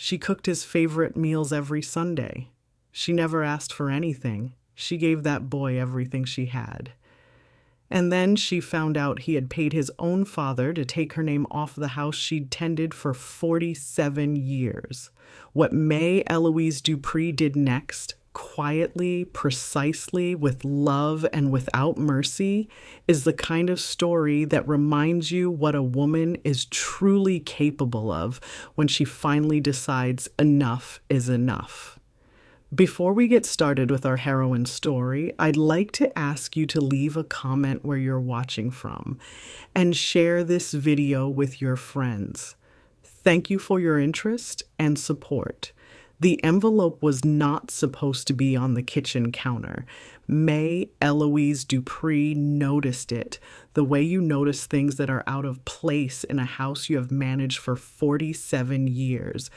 She cooked his favorite meals every Sunday. She never asked for anything. She gave that boy everything she had. And then she found out he had paid his own father to take her name off the house she'd tended for 47 years. What Mae Eloise Dupree did next, quietly, precisely, with love and without mercy, is the kind of story that reminds you what a woman is truly capable of when she finally decides enough is enough. Before we get started with our heroine's story, I'd like to ask you to leave a comment where you're watching from and share this video with your friends. Thank you for your interest and support. The envelope was not supposed to be on the kitchen counter. Mae Eloise Dupree noticed it, the way you notice things that are out of place in a house you have managed for 47 years.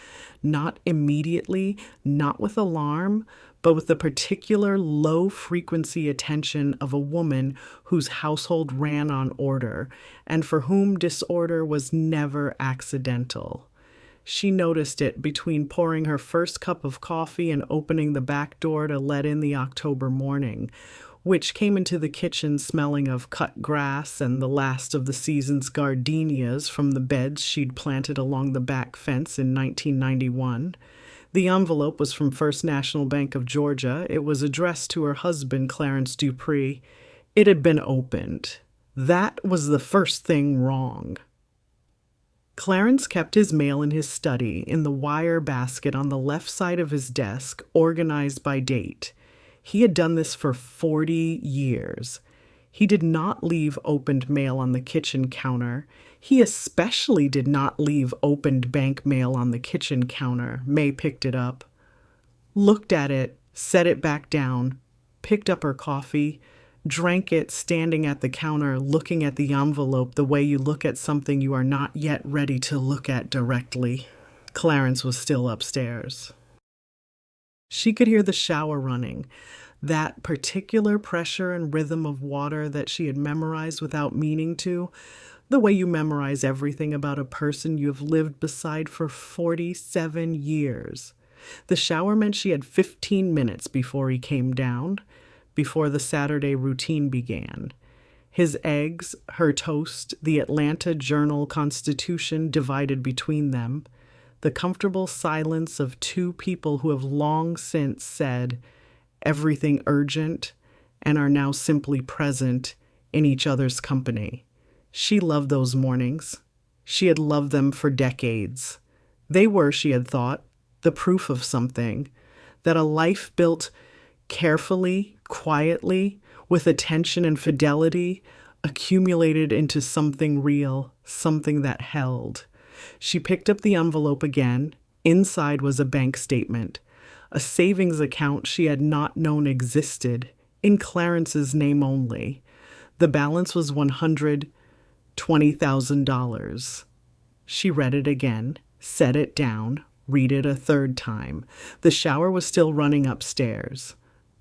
Not immediately, not with alarm, but with the particular low-frequency attention of a woman whose household ran on order, and for whom disorder was never accidental. She noticed it between pouring her first cup of coffee and opening the back door to let in the October morning, which came into the kitchen smelling of cut grass and the last of the season's gardenias from the beds she'd planted along the back fence in 1991. The envelope was from First National Bank of Georgia. It was addressed to her husband, Clarence Dupree. It had been opened. That was the first thing wrong. Clarence kept his mail in his study in the wire basket on the left side of his desk, organized by date. He had done this for 40 years. He did not leave opened mail on the kitchen counter. He especially did not leave opened bank mail on the kitchen counter. Mae picked it up, looked at it, set it back down, picked up her coffee, drank it standing at the counter, looking at the envelope the way you look at something you are not yet ready to look at directly. Clarence was still upstairs. She could hear the shower running, that particular pressure and rhythm of water that she had memorized without meaning to, the way you memorize everything about a person you have lived beside for 47 years. The shower meant she had 15 minutes before he came down, before the Saturday routine began. His eggs, her toast, the Atlanta Journal-Constitution divided between them, the comfortable silence of two people who have long since said everything urgent and are now simply present in each other's company. She loved those mornings. She had loved them for decades. They were, she had thought, the proof of something, that a life built carefully, quietly, with attention and fidelity, accumulated into something real, something that held. She picked up the envelope again. Inside was a bank statement, a savings account she had not known existed, in Clarence's name only. The balance was $120,000. She read it again, set it down, read it a third time. The shower was still running upstairs.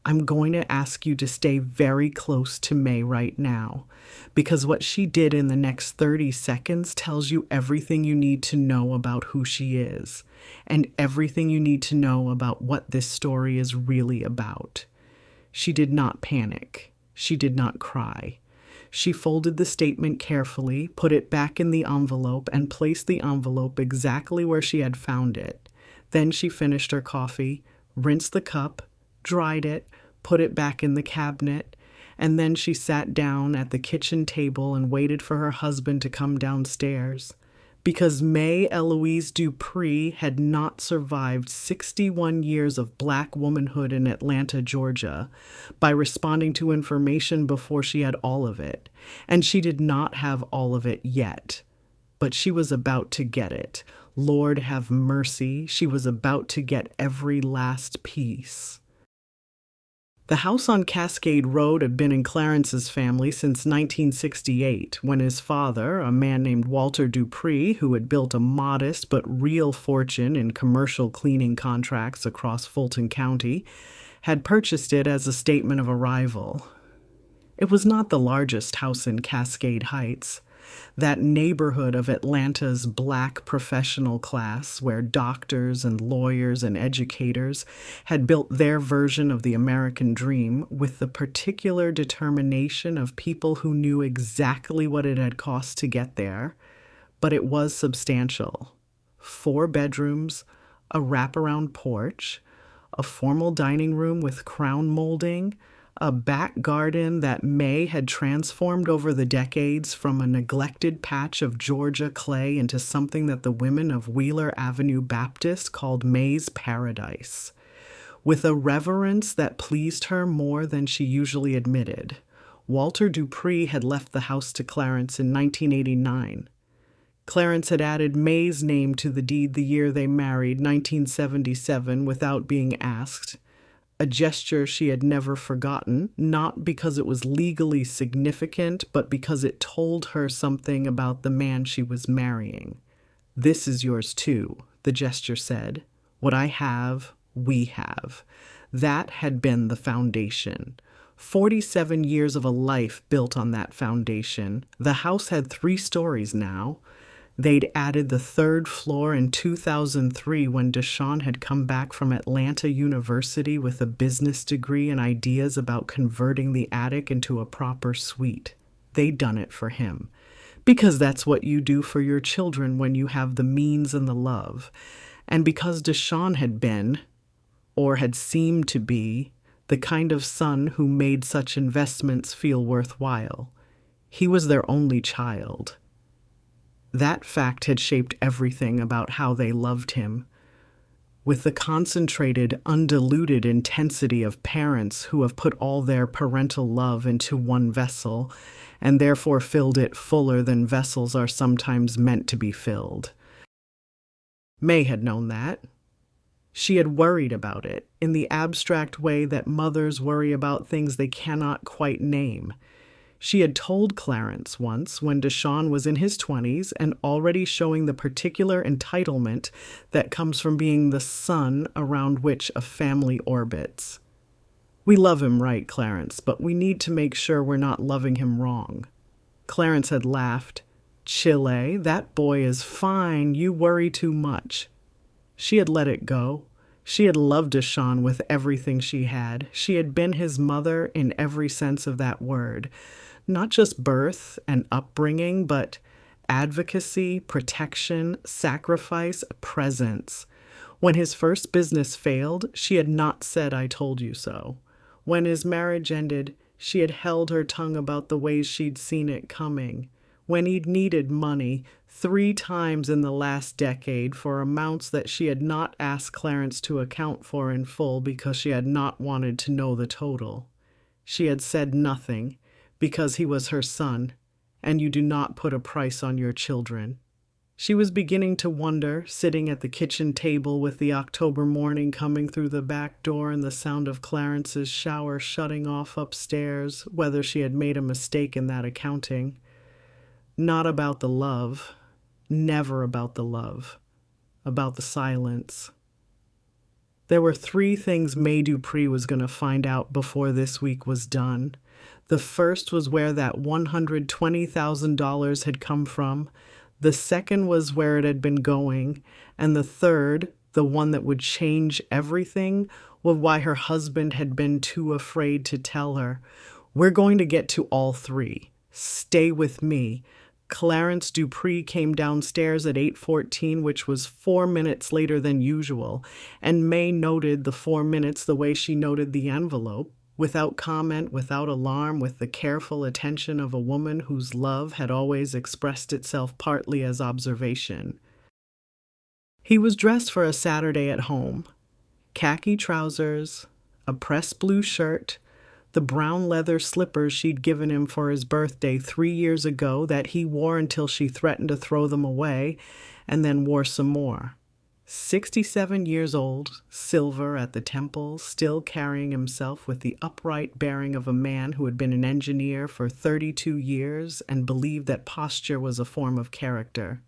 I'm going to ask you to stay very close to Mae right now, because what she did in the next 30 seconds tells you everything you need to know about who she is, and everything you need to know about what this story is really about. She did not panic. She did not cry. She folded the statement carefully, put it back in the envelope, and placed the envelope exactly where she had found it. Then she finished her coffee, rinsed the cup, dried it, put it back in the cabinet, and then she sat down at the kitchen table and waited for her husband to come downstairs. Because Mae Eloise Dupree had not survived 61 years of black womanhood in Atlanta, Georgia, by responding to information before she had all of it. And she did not have all of it yet. But she was about to get it. Lord have mercy, she was about to get every last piece. The house on Cascade Road had been in Clarence's family since 1968, when his father, a man named Walter Dupree, who had built a modest but real fortune in commercial cleaning contracts across Fulton County, had purchased it as a statement of arrival. It was not the largest house in Cascade Heights, that neighborhood of Atlanta's black professional class where doctors and lawyers and educators had built their version of the American dream with the particular determination of people who knew exactly what it had cost to get there, but it was substantial. 4 bedrooms, a wraparound porch, a formal dining room with crown molding, a back garden that Mae had transformed over the decades from a neglected patch of Georgia clay into something that the women of Wheeler Avenue Baptist called Mae's Paradise, with a reverence that pleased her more than she usually admitted. Walter Dupree had left the house to Clarence in 1989. Clarence had added Mae's name to the deed the year they married, 1977, without being asked, a gesture she had never forgotten, not because it was legally significant, but because it told her something about the man she was marrying. "This is yours too," the gesture said. "What I have, we have." That had been the foundation. 47 years of a life built on that foundation. The house had 3 stories now. They'd added the 3rd floor in 2003 when Deshawn had come back from Atlanta University with a business degree and ideas about converting the attic into a proper suite. They'd done it for him. Because that's what you do for your children when you have the means and the love. And because Deshawn had been, or had seemed to be, the kind of son who made such investments feel worthwhile. He was their only child. That fact had shaped everything about how they loved him. With the concentrated, undiluted intensity of parents who have put all their parental love into one vessel, and therefore filled it fuller than vessels are sometimes meant to be filled. Mae had known that. She had worried about it, in the abstract way that mothers worry about things they cannot quite name. She had told Clarence once, when Deshawn was in his 20s and already showing the particular entitlement that comes from being the sun around which a family orbits. "We love him right, Clarence, but we need to make sure we're not loving him wrong." Clarence had laughed. "Chile, that boy is fine. You worry too much." She had let it go. She had loved Deshawn with everything she had. She had been his mother in every sense of that word. Not just birth and upbringing, but advocacy, protection, sacrifice, presence. When his first business failed, she had not said, "I told you so." When his marriage ended, she had held her tongue about the ways she'd seen it coming. When he'd needed money 3 times in the last decade for amounts that she had not asked Clarence to account for in full because she had not wanted to know the total. She had said nothing, because he was her son, and you do not put a price on your children. She was beginning to wonder, sitting at the kitchen table with the October morning coming through the back door and the sound of Clarence's shower shutting off upstairs, whether she had made a mistake in that accounting. Not about the love, never about the love, about the silence. There were 3 things Mae Dupree was going to find out before this week was done. The first was where that $120,000 had come from. The second was where it had been going. And the third, the one that would change everything, was why her husband had been too afraid to tell her. We're going to get to all 3. Stay with me. Clarence Dupree came downstairs at 8:14, which was 4 minutes later than usual, and Mae noted the 4 minutes the way she noted the envelope, without comment, without alarm, with the careful attention of a woman whose love had always expressed itself partly as observation. He was dressed for a Saturday at home. Khaki trousers, a pressed blue shirt, the brown leather slippers she'd given him for his birthday 3 years ago that he wore until she threatened to throw them away, and then wore some more. 67 years old, silver at the temples, still carrying himself with the upright bearing of a man who had been an engineer for 32 years and believed that posture was a form of character.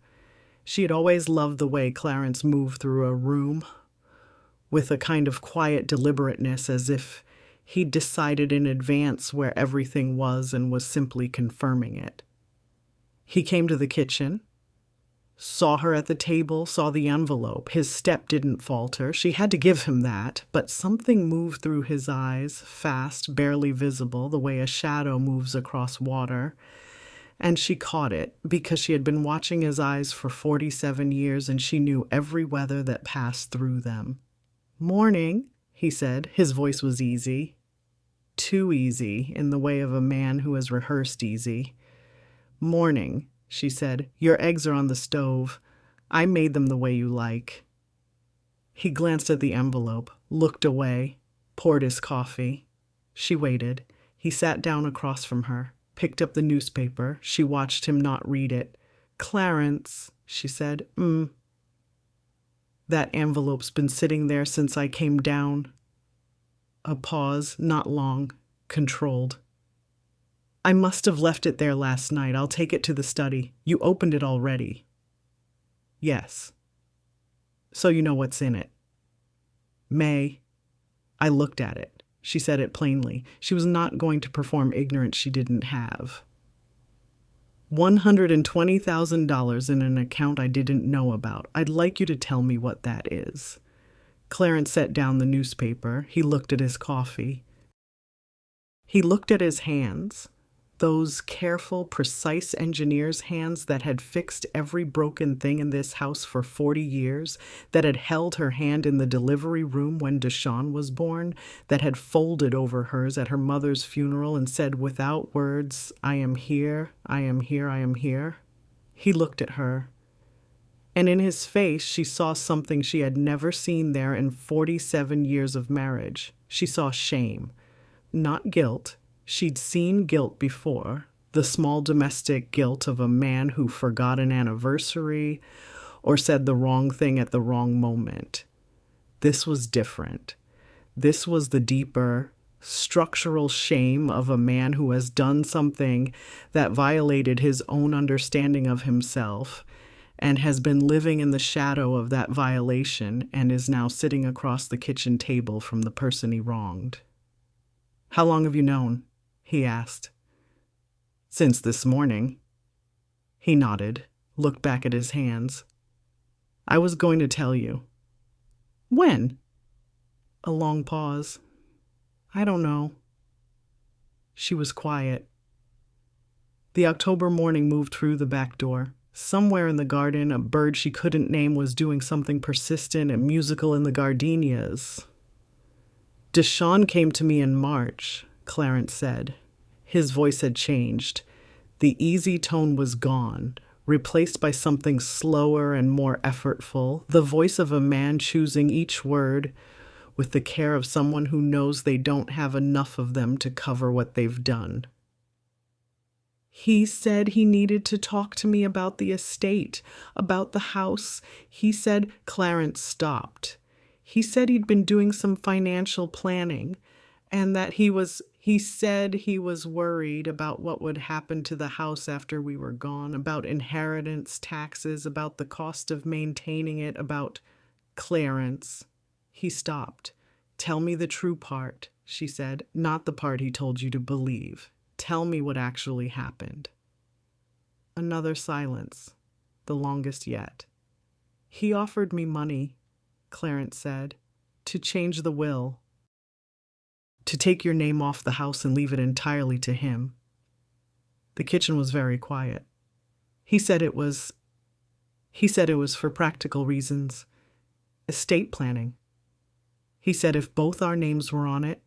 She had always loved the way Clarence moved through a room, with a kind of quiet deliberateness, as if he'd decided in advance where everything was and was simply confirming it. He came to the kitchen, saw her at the table, saw the envelope. His step didn't falter. She had to give him that, but something moved through his eyes, fast, barely visible, the way a shadow moves across water. And she caught it because she had been watching his eyes for 47 years and she knew every weather that passed through them. "Morning," he said. His voice was easy. Too easy, in the way of a man who has rehearsed easy. "Morning," she said. "Your eggs are on the stove. I made them the way you like." He glanced at the envelope, looked away, poured his coffee. She waited. He sat down across from her, picked up the newspaper. She watched him not read it. "Clarence," she said. "That envelope's been sitting there since I came down." A pause, not long, controlled. "I must have left it there last night. I'll take it to the study. You opened it already." "Yes." "So you know what's in it." "May, I looked at it." She said it plainly. She was not going to perform ignorance she didn't have. $120,000 in an account I didn't know about. I'd like you to tell me what that is." Clarence set down the newspaper. He looked at his coffee. He looked at his hands, those careful, precise engineer's hands that had fixed every broken thing in this house for 40 years, that had held her hand in the delivery room when Deshawn was born, that had folded over hers at her mother's funeral and said without words, "I am here, I am here, I am here." He looked at her, and in his face she saw something she had never seen there in 47 years of marriage. She saw shame, not guilt. She'd seen guilt before, the small domestic guilt of a man who forgot an anniversary or said the wrong thing at the wrong moment. This was different. This was the deeper, structural shame of a man who has done something that violated his own understanding of himself and has been living in the shadow of that violation and is now sitting across the kitchen table from the person he wronged. "How long have you known?" he asked. "Since this morning." He nodded, looked back at his hands. "I was going to tell you." "When?" A long pause. "I don't know." She was quiet. The October morning moved through the back door. Somewhere in the garden, a bird she couldn't name was doing something persistent and musical in the gardenias. "Deshawn came to me in March," Clarence said. His voice had changed. The easy tone was gone, replaced by something slower and more effortful, the voice of a man choosing each word with the care of someone who knows they don't have enough of them to cover what they've done. "He said he needed to talk to me about the estate, about the house. He said—" Clarence stopped. "He said he'd been doing some financial planning and that he said he was worried about what would happen to the house after we were gone, about inheritance taxes, about the cost of maintaining it, about—" "Clarence." He stopped. "Tell me the true part," she said, "not the part he told you to believe. Tell me what actually happened." Another silence, the longest yet. "He offered me money," Clarence said, "to change the will, to take your name off the house and leave it entirely to him." The kitchen was very quiet. He said it was for practical reasons, estate planning. He said if both our names were on it,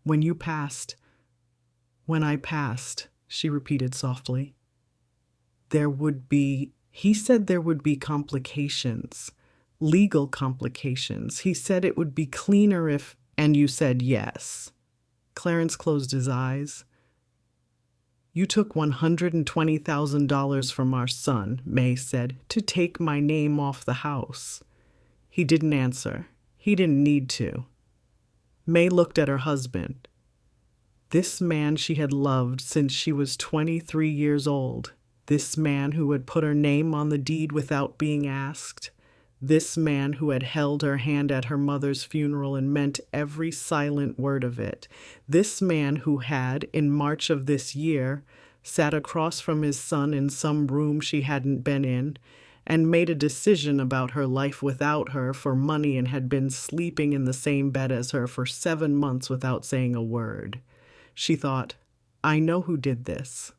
when I passed, she repeated softly, he said there would be complications, legal complications. He said it would be cleaner if— "And you said yes." Clarence closed his eyes. "You took $120,000 from our son," Mae said, "to take my name off the house." He didn't answer. He didn't need to. Mae looked at her husband. This man she had loved since she was 23 years old. This man who had put her name on the deed without being asked. This man who had held her hand at her mother's funeral and meant every silent word of it. This man who had, in March of this year, sat across from his son in some room she hadn't been in, and made a decision about her life without her for money and had been sleeping in the same bed as her for 7 months without saying a word. She thought, I know who did this.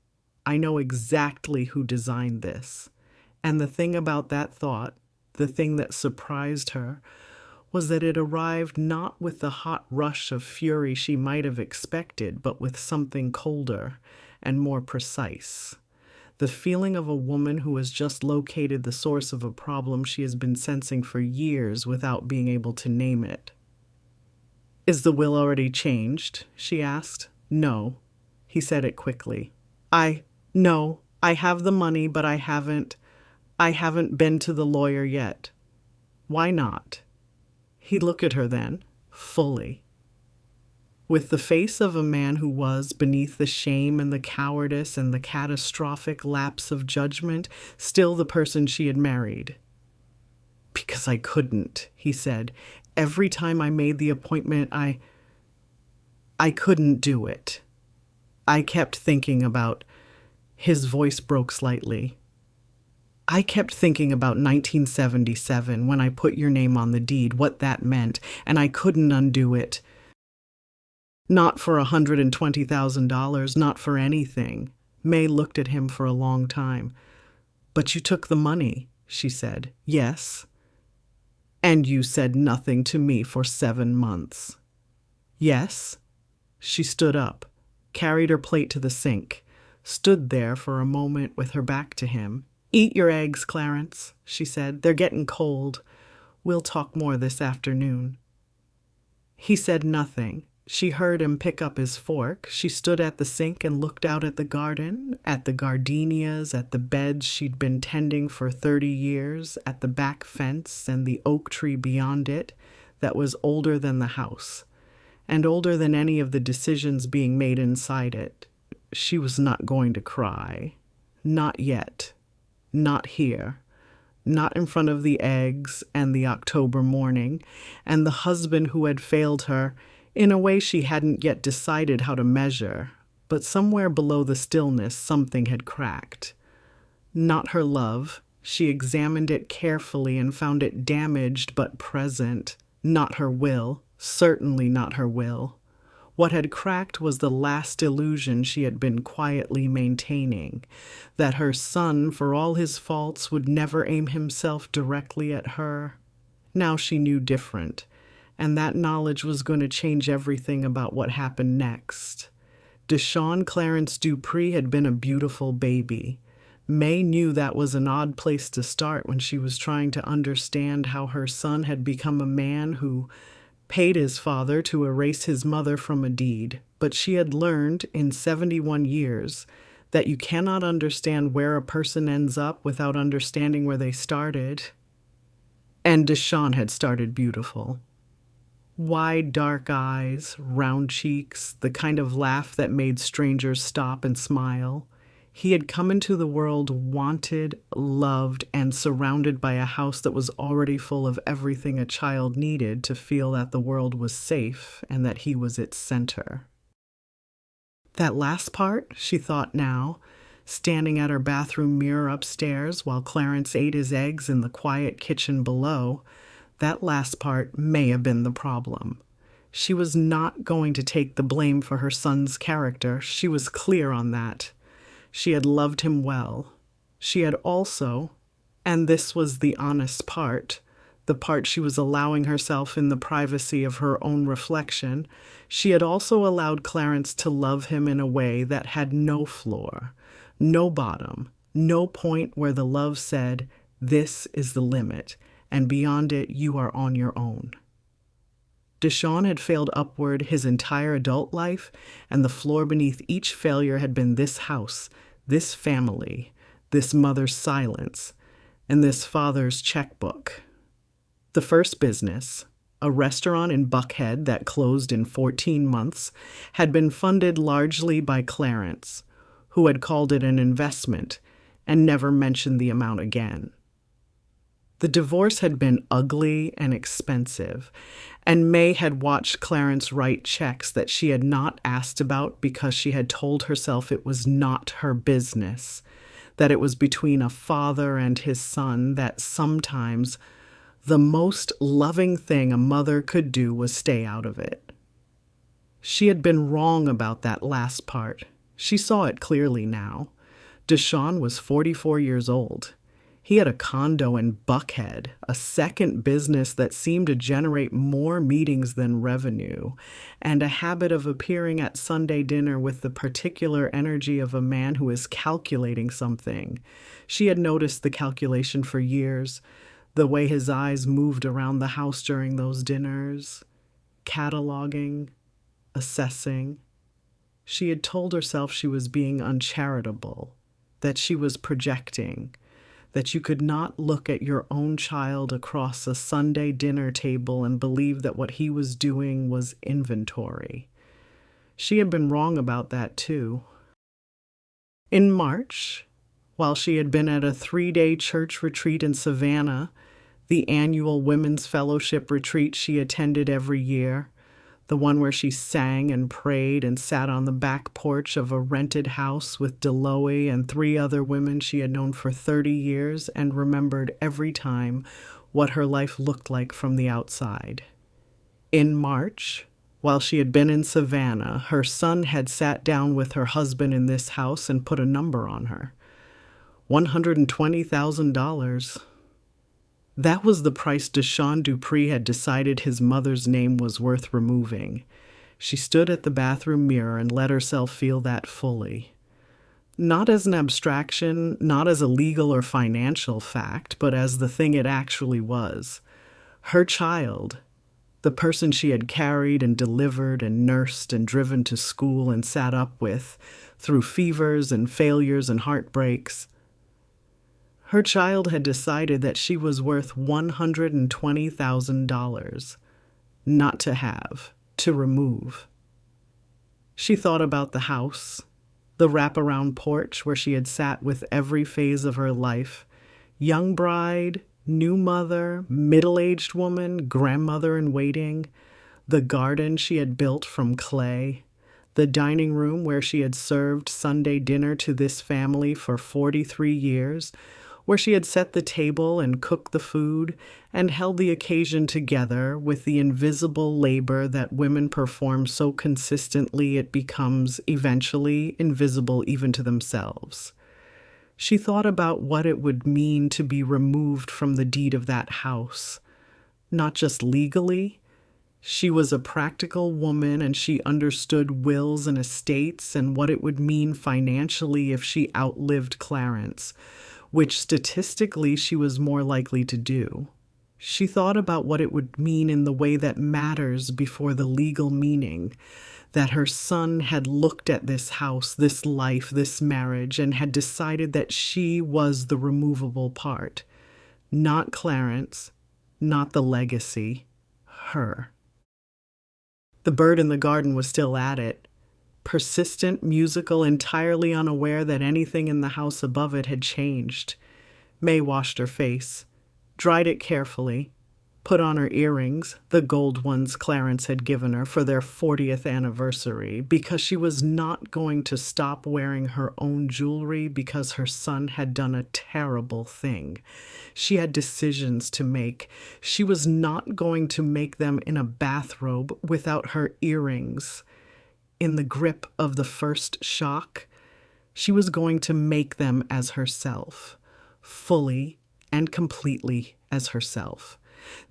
I know exactly who designed this. And the thing about that thought, the thing that surprised her, was that it arrived not with the hot rush of fury she might have expected, but with something colder and more precise. The feeling of a woman who has just located the source of a problem she has been sensing for years without being able to name it. Is the will already changed? She asked. No. He said it quickly. No, I have the money, but I haven't been to the lawyer yet. Why not? He looked at her then, fully. With the face of a man who was, beneath the shame and the cowardice and the catastrophic lapse of judgment, still the person she had married. Because I couldn't, he said. Every time I made the appointment, I couldn't do it. I kept thinking about... His voice broke slightly. I kept thinking about 1977 when I put your name on the deed, what that meant, and I couldn't undo it. Not for $120,000, not for anything. Mae looked at him for a long time. But you took the money, she said. Yes. And you said nothing to me for 7 months. Yes. She stood up, carried her plate to the sink, stood there for a moment with her back to him. Eat your eggs, Clarence, she said. They're getting cold. We'll talk more this afternoon. He said nothing. She heard him pick up his fork. She stood at the sink and looked out at the garden, at the gardenias, at the beds she'd been tending for 30 years, at the back fence and the oak tree beyond it that was older than the house, and older than any of the decisions being made inside it. She was not going to cry. Not yet. Not here. Not in front of the eggs and the October morning, and the husband who had failed her in a way she hadn't yet decided how to measure, but somewhere below the stillness something had cracked. Not her love. She examined it carefully and found it damaged but present. Not her will. Certainly not her will. What had cracked was the last illusion she had been quietly maintaining, that her son, for all his faults, would never aim himself directly at her. Now she knew different, and that knowledge was going to change everything about what happened next. Deshaun Clarence Dupree had been a beautiful baby. Mae knew that was an odd place to start when she was trying to understand how her son had become a man who paid his father to erase his mother from a deed, but she had learned in 71 years that you cannot understand where a person ends up without understanding where they started. And Deshaun had started beautiful. Wide, dark eyes, round cheeks, the kind of laugh that made strangers stop and smile. He had come into the world wanted, loved, and surrounded by a house that was already full of everything a child needed to feel that the world was safe and that he was its center. That last part, she thought now, standing at her bathroom mirror upstairs while Clarence ate his eggs in the quiet kitchen below, that last part may have been the problem. She was not going to take the blame for her son's character. She was clear on that. She had loved him well. She had also, and this was the honest part, the part she was allowing herself in the privacy of her own reflection, she had also allowed Clarence to love him in a way that had no floor, no bottom, no point where the love said, "This is the limit, and beyond it you are on your own." Deshaun had failed upward his entire adult life, and the floor beneath each failure had been this house, this family, this mother's silence, and this father's checkbook. The first business, a restaurant in Buckhead that closed in 14 months, had been funded largely by Clarence, who had called it an investment and never mentioned the amount again. The divorce had been ugly and expensive, and Mae had watched Clarence write checks that she had not asked about because she had told herself it was not her business, that it was between a father and his son, that sometimes the most loving thing a mother could do was stay out of it. She had been wrong about that last part. She saw it clearly now. Deshawn was 44 years old. He had a condo in Buckhead, a second business that seemed to generate more meetings than revenue, and a habit of appearing at Sunday dinner with the particular energy of a man who is calculating something. She had noticed the calculation for years, the way his eyes moved around the house during those dinners, cataloging, assessing. She had told herself she was being uncharitable, that she was projecting, that you could not look at your own child across a Sunday dinner table and believe that what he was doing was inventory. She had been wrong about that too. In March, while she had been at a 3-day church retreat in Savannah, the annual Women's Fellowship retreat she attended every year, the one where she sang and prayed and sat on the back porch of a rented house with Deloe and 3 other women she had known for 30 years and remembered every time what her life looked like from the outside. In March, while she had been in Savannah, her son had sat down with her husband in this house and put a number on her. $120,000. That was the price Deshawn Dupree had decided his mother's name was worth removing. She stood at the bathroom mirror and let herself feel that fully. Not as an abstraction, not as a legal or financial fact, but as the thing it actually was. Her child, the person she had carried and delivered and nursed and driven to school and sat up with, through fevers and failures and heartbreaks. Her child had decided that she was worth $120,000, not to have, to remove. She thought about the house, the wraparound porch where she had sat with every phase of her life, young bride, new mother, middle-aged woman, grandmother in waiting, the garden she had built from clay, the dining room where she had served Sunday dinner to this family for 43 years, where she had set the table and cooked the food and held the occasion together with the invisible labor that women perform so consistently it becomes eventually invisible even to themselves. She thought about what it would mean to be removed from the deed of that house, not just legally. She was a practical woman and she understood wills and estates and what it would mean financially if she outlived Clarence, which statistically she was more likely to do. She thought about what it would mean in the way that matters before the legal meaning, that her son had looked at this house, this life, this marriage, and had decided that she was the removable part. Not Clarence, not the legacy, her. The bird in the garden was still at it, persistent, musical, entirely unaware that anything in the house above it had changed. Mae washed her face, dried it carefully, put on her earrings, the gold ones Clarence had given her for their 40th anniversary, because she was not going to stop wearing her own jewelry because her son had done a terrible thing. She had decisions to make. She was not going to make them in a bathrobe without her earrings. In the grip of the first shock, she was going to make them as herself, fully and completely as herself.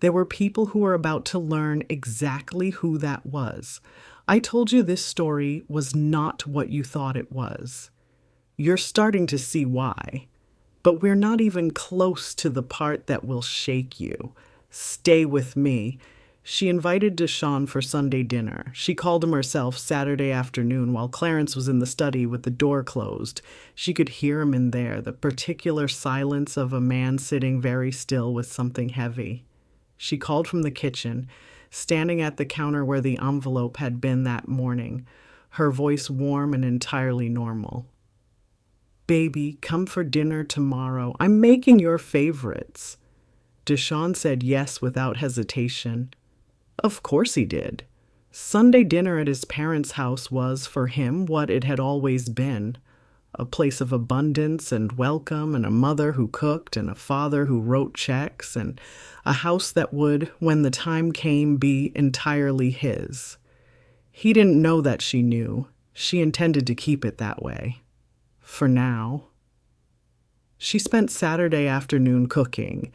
There were people who were about to learn exactly who that was. I told you this story was not what you thought it was. You're starting to see why, but we're not even close to the part that will shake you. Stay with me. She invited Deshawn for Sunday dinner. She called him herself Saturday afternoon while Clarence was in the study with the door closed. She could hear him in there, the particular silence of a man sitting very still with something heavy. She called from the kitchen, standing at the counter where the envelope had been that morning, her voice warm and entirely normal. "Baby, come for dinner tomorrow. I'm making your favorites." Deshawn said yes without hesitation. Of course he did. Sunday dinner at his parents' house was, for him, what it had always been. A place of abundance and welcome, and a mother who cooked, and a father who wrote checks, and a house that would, when the time came, be entirely his. He didn't know that she knew. She intended to keep it that way. For now. She spent Saturday afternoon cooking,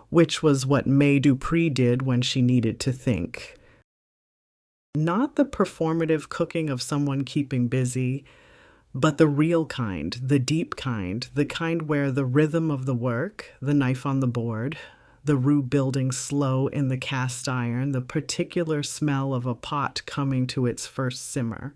which was what Mae Dupree did when she needed to think. Not the performative cooking of someone keeping busy, but the real kind, the deep kind, the kind where the rhythm of the work, the knife on the board, the roux building slow in the cast iron, the particular smell of a pot coming to its first simmer,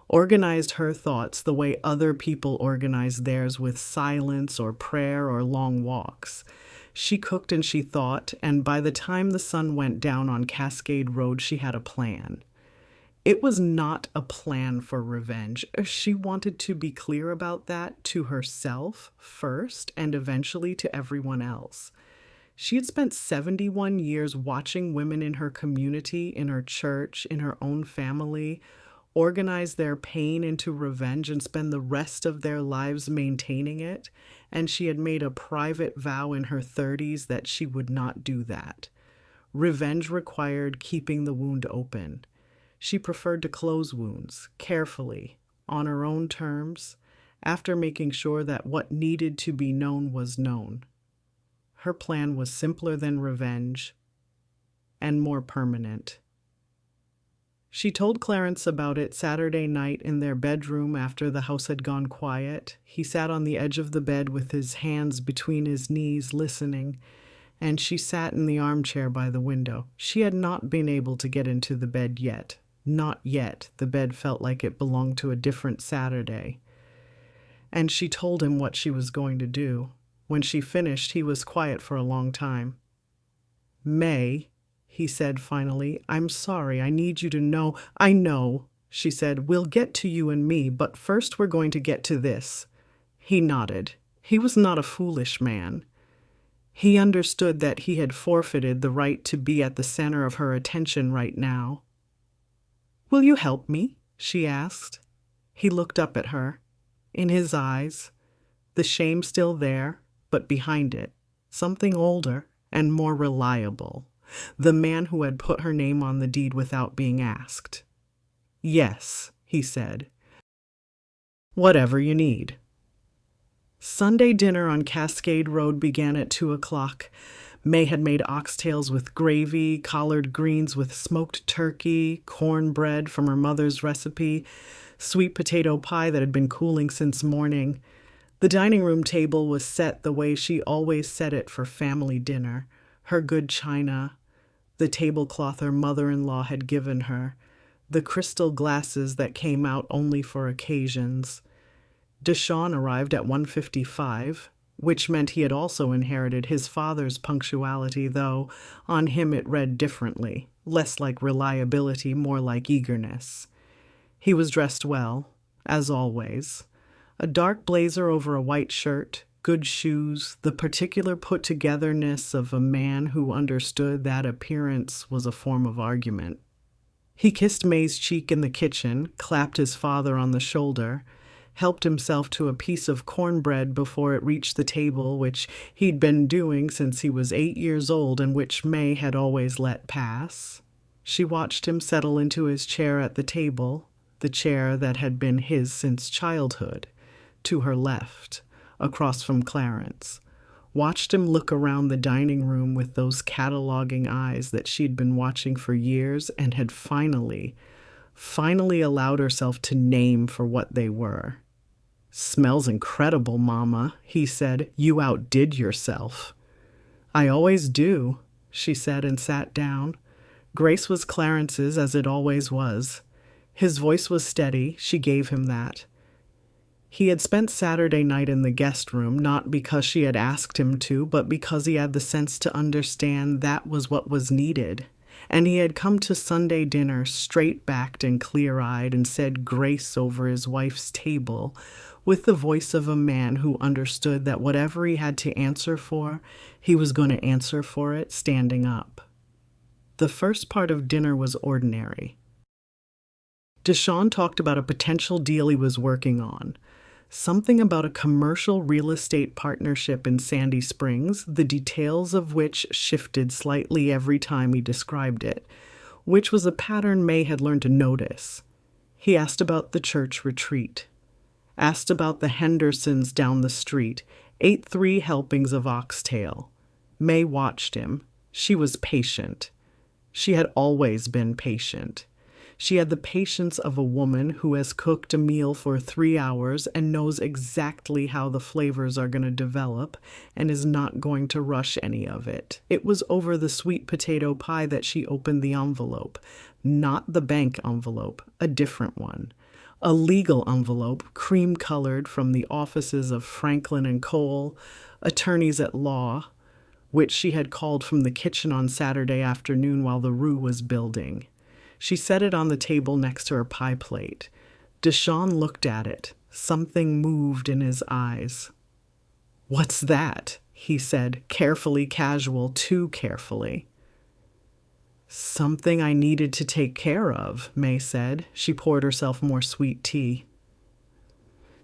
organized her thoughts the way other people organize theirs with silence or prayer or long walks. She cooked and she thought, and by the time the sun went down on Cascade Road, she had a plan. It was not a plan for revenge. She wanted to be clear about that to herself first and eventually to everyone else. She had spent 71 years watching women in her community, in her church, in her own family, organize their pain into revenge and spend the rest of their lives maintaining it, and she had made a private vow in her 30s that she would not do that. Revenge required keeping the wound open. She preferred to close wounds, carefully, on her own terms, after making sure that what needed to be known was known. Her plan was simpler than revenge, and more permanent. She told Clarence about it Saturday night in their bedroom after the house had gone quiet. He sat on the edge of the bed with his hands between his knees, listening, and she sat in the armchair by the window. She had not been able to get into the bed yet. Not yet. The bed felt like it belonged to a different Saturday. And she told him what she was going to do. When she finished, he was quiet for a long time. "Mae," he said finally, "I'm sorry. I need you to know." "I know," she said. "We'll get to you and me, but first we're going to get to this." He nodded. He was not a foolish man. He understood that he had forfeited the right to be at the center of her attention right now. "Will you help me?" she asked. He looked up at her. In his eyes, the shame still there, but behind it, something older and more reliable. The man who had put her name on the deed without being asked. "Yes," he said. "Whatever you need." Sunday dinner on Cascade Road began at 2:00. Mae had made oxtails with gravy, collard greens with smoked turkey, cornbread from her mother's recipe, sweet potato pie that had been cooling since morning. The dining room table was set the way she always set it for family dinner. Her good china, the tablecloth her mother-in-law had given her, the crystal glasses that came out only for occasions. Deshawn arrived at 1:55, which meant he had also inherited his father's punctuality, though on him it read differently, less like reliability, more like eagerness. He was dressed well, as always. A dark blazer over a white shirt, good shoes, the particular put-togetherness of a man who understood that appearance was a form of argument. He kissed Mae's cheek in the kitchen, clapped his father on the shoulder, helped himself to a piece of cornbread before it reached the table, which he'd been doing since he was 8 years old and which Mae had always let pass. She watched him settle into his chair at the table, the chair that had been his since childhood, to her left, across from Clarence, watched him look around the dining room with those cataloging eyes that she'd been watching for years and had finally allowed herself to name for what they were. "Smells incredible, Mama," he said. "You outdid yourself." "I always do," she said and sat down. Grace was Clarence's, as it always was. His voice was steady. She gave him that. He had spent Saturday night in the guest room, not because she had asked him to, but because he had the sense to understand that was what was needed. And he had come to Sunday dinner straight-backed and clear-eyed and said grace over his wife's table with the voice of a man who understood that whatever he had to answer for, he was going to answer for it standing up. The first part of dinner was ordinary. Deshawn talked about a potential deal he was working on. Something about a commercial real estate partnership in Sandy Springs, the details of which shifted slightly every time he described it, which was a pattern Mae had learned to notice. He asked about the church retreat, asked about the Hendersons down the street, ate 3 helpings of oxtail. Mae watched him. She was patient. She had always been patient. She had the patience of a woman who has cooked a meal for 3 hours and knows exactly how the flavors are going to develop and is not going to rush any of it. It was over the sweet potato pie that she opened the envelope, not the bank envelope, a different one. A legal envelope, cream-colored from the offices of Franklin and Cole, attorneys at law, which she had called from the kitchen on Saturday afternoon while the roux was building. She set it on the table next to her pie plate. Deshawn looked at it. Something moved in his eyes. "What's that?" he said, carefully casual, too carefully. "Something I needed to take care of," Mae said. She poured herself more sweet tea.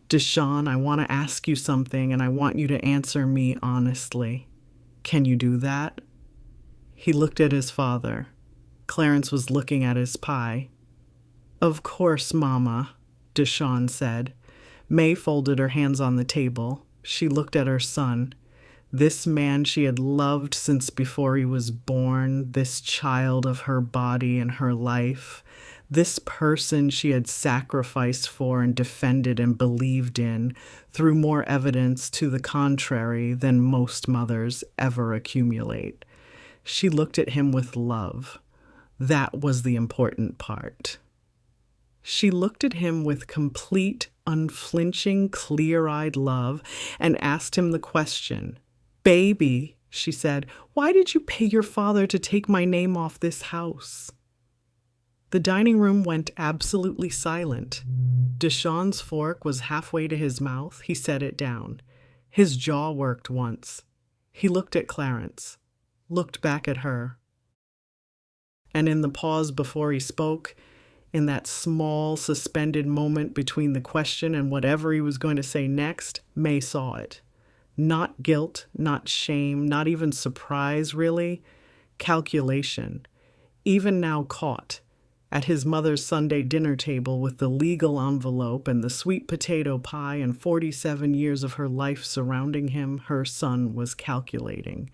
"Deshawn, I want to ask you something, and I want you to answer me honestly. Can you do that?" He looked at his father. Clarence was looking at his pie. "Of course, Mama," Deshawn said. Mae folded her hands on the table. She looked at her son. This man she had loved since before he was born, this child of her body and her life, this person she had sacrificed for and defended and believed in through more evidence to the contrary than most mothers ever accumulate. She looked at him with love. That was the important part. She looked at him with complete, unflinching, clear-eyed love and asked him the question. "Baby," she said, "why did you pay your father to take my name off this house?" The dining room went absolutely silent. Deshawn's fork was halfway to his mouth. He set it down. His jaw worked once. He looked at Clarence, looked back at her. And in the pause before he spoke, in that small, suspended moment between the question and whatever he was going to say next, Mae saw it. Not guilt, not shame, not even surprise, really. Calculation. Even now caught, at his mother's Sunday dinner table with the legal envelope and the sweet potato pie and 47 years of her life surrounding him, her son was calculating.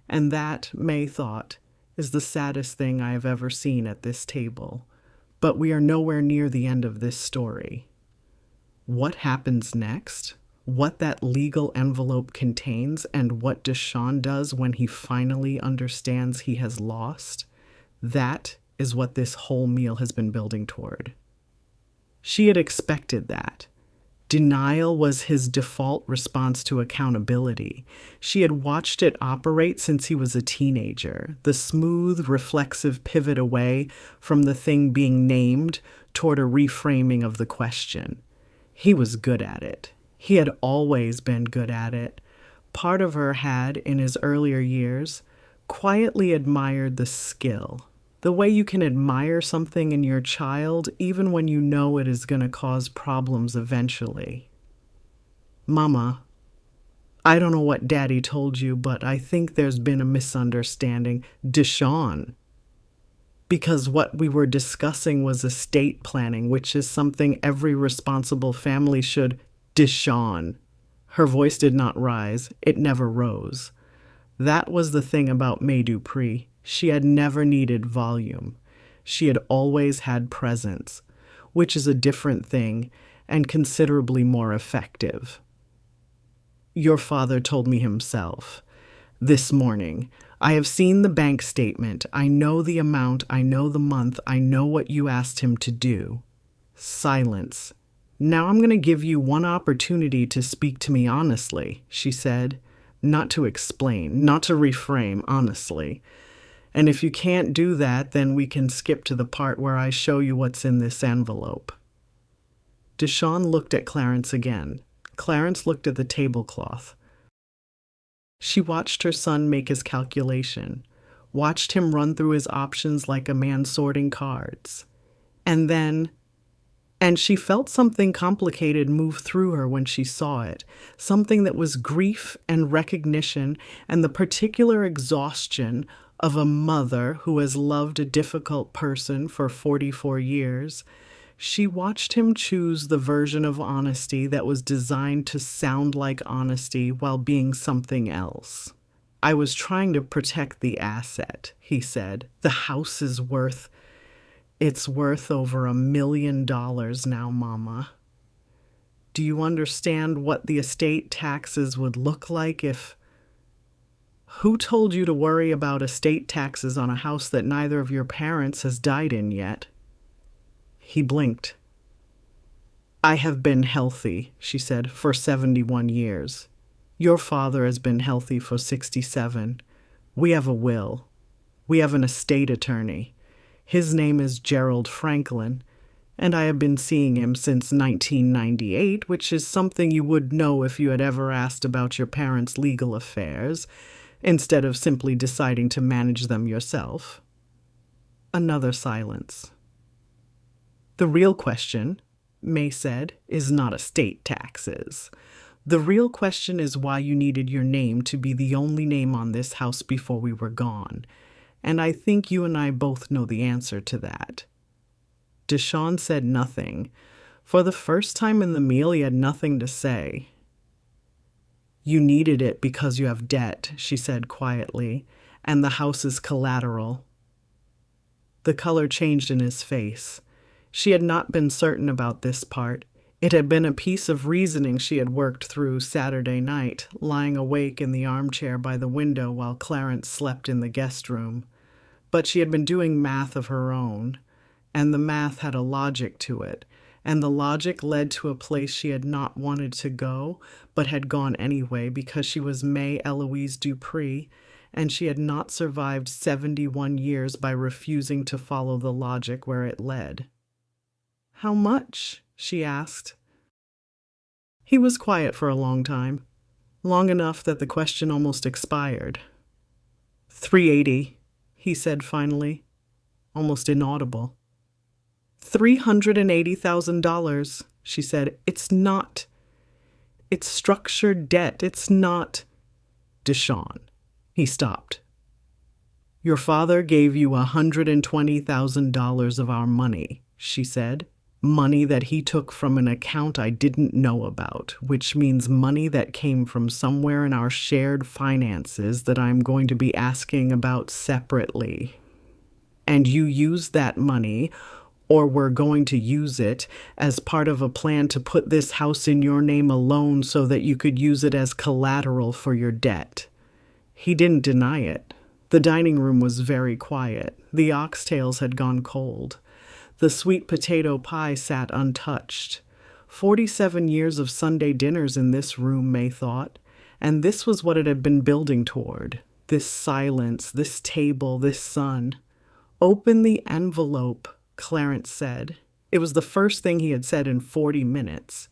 And that, Mae thought, is the saddest thing I have ever seen at this table. But we are nowhere near the end of this story. What happens next? What that legal envelope contains and what Deshawn does when he finally understands he has lost? That is what this whole meal has been building toward. She had expected that. Denial was his default response to accountability. She had watched it operate since he was a teenager, the smooth, reflexive pivot away from the thing being named toward a reframing of the question. He was good at it. He had always been good at it. Part of her had, in his earlier years, quietly admired the skill. The way you can admire something in your child even when you know it is going to cause problems eventually. "Mama, I don't know what Daddy told you, but I think there's been a misunderstanding." "Deshawn." Because what we were discussing was estate planning, which is something every responsible family should. "Deshawn." Her voice did not rise. It never rose. That was the thing about Mae Dupree. She had never needed volume. She had always had presence, which is a different thing and considerably more effective. "Your father told me himself. This morning. I have seen the bank statement. I know the amount. I know the month. I know what you asked him to do." Silence. "Now I'm going to give you one opportunity to speak to me honestly," she said. "Not to explain, not to reframe, honestly. And if you can't do that, then we can skip to the part where I show you what's in this envelope." Deshawn looked at Clarence again. Clarence looked at the tablecloth. She watched her son make his calculation, watched him run through his options like a man sorting cards. And she felt something complicated move through her when she saw it, something that was grief and recognition and the particular exhaustion of a mother who has loved a difficult person for 44 years. She watched him choose the version of honesty that was designed to sound like honesty while being something else. "I was trying to protect the asset," he said. "The house is It's worth over $1 million now, Mama. Do you understand what the estate taxes would look like if..." "Who told you to worry about estate taxes on a house that neither of your parents has died in yet?" He blinked. "I have been healthy," she said, "for 71 years. Your father has been healthy for 67. We have a will. We have an estate attorney. His name is Gerald Franklin, and I have been seeing him since 1998, which is something you would know if you had ever asked about your parents' legal affairs, instead of simply deciding to manage them yourself." Another silence. "The real question," Mae said, "is not estate taxes. The real question is why you needed your name to be the only name on this house before we were gone. And I think you and I both know the answer to that." Deshawn said nothing. For the first time in the meal, he had nothing to say. "You needed it because you have debt," she said quietly, "and the house is collateral." The color changed in his face. She had not been certain about this part. It had been a piece of reasoning she had worked through Saturday night, lying awake in the armchair by the window while Clarence slept in the guest room. But she had been doing math of her own, and the math had a logic to it, and the logic led to a place she had not wanted to go, but had gone anyway because she was Mae Eloise Dupree, and she had not survived 71 years by refusing to follow the logic where it led. "How much?" she asked. He was quiet for a long time, long enough that the question almost expired. "$380," he said finally, almost inaudible. $380,000, she said. It's structured debt. It's not..." "Deshawn." He stopped. "Your father gave you $120,000 of our money," she said. "Money that he took from an account I didn't know about, which means money that came from somewhere in our shared finances that I'm going to be asking about separately. And you used that money, or were going to use it, as part of a plan to put this house in your name alone so that you could use it as collateral for your debt." He didn't deny it. The dining room was very quiet. The oxtails had gone cold. The sweet potato pie sat untouched. 47 years of Sunday dinners in this room, Mae thought, and this was what it had been building toward. This silence, this table, this sun. "Open the envelope," Clarence said. It was the first thing he had said in 40 minutes.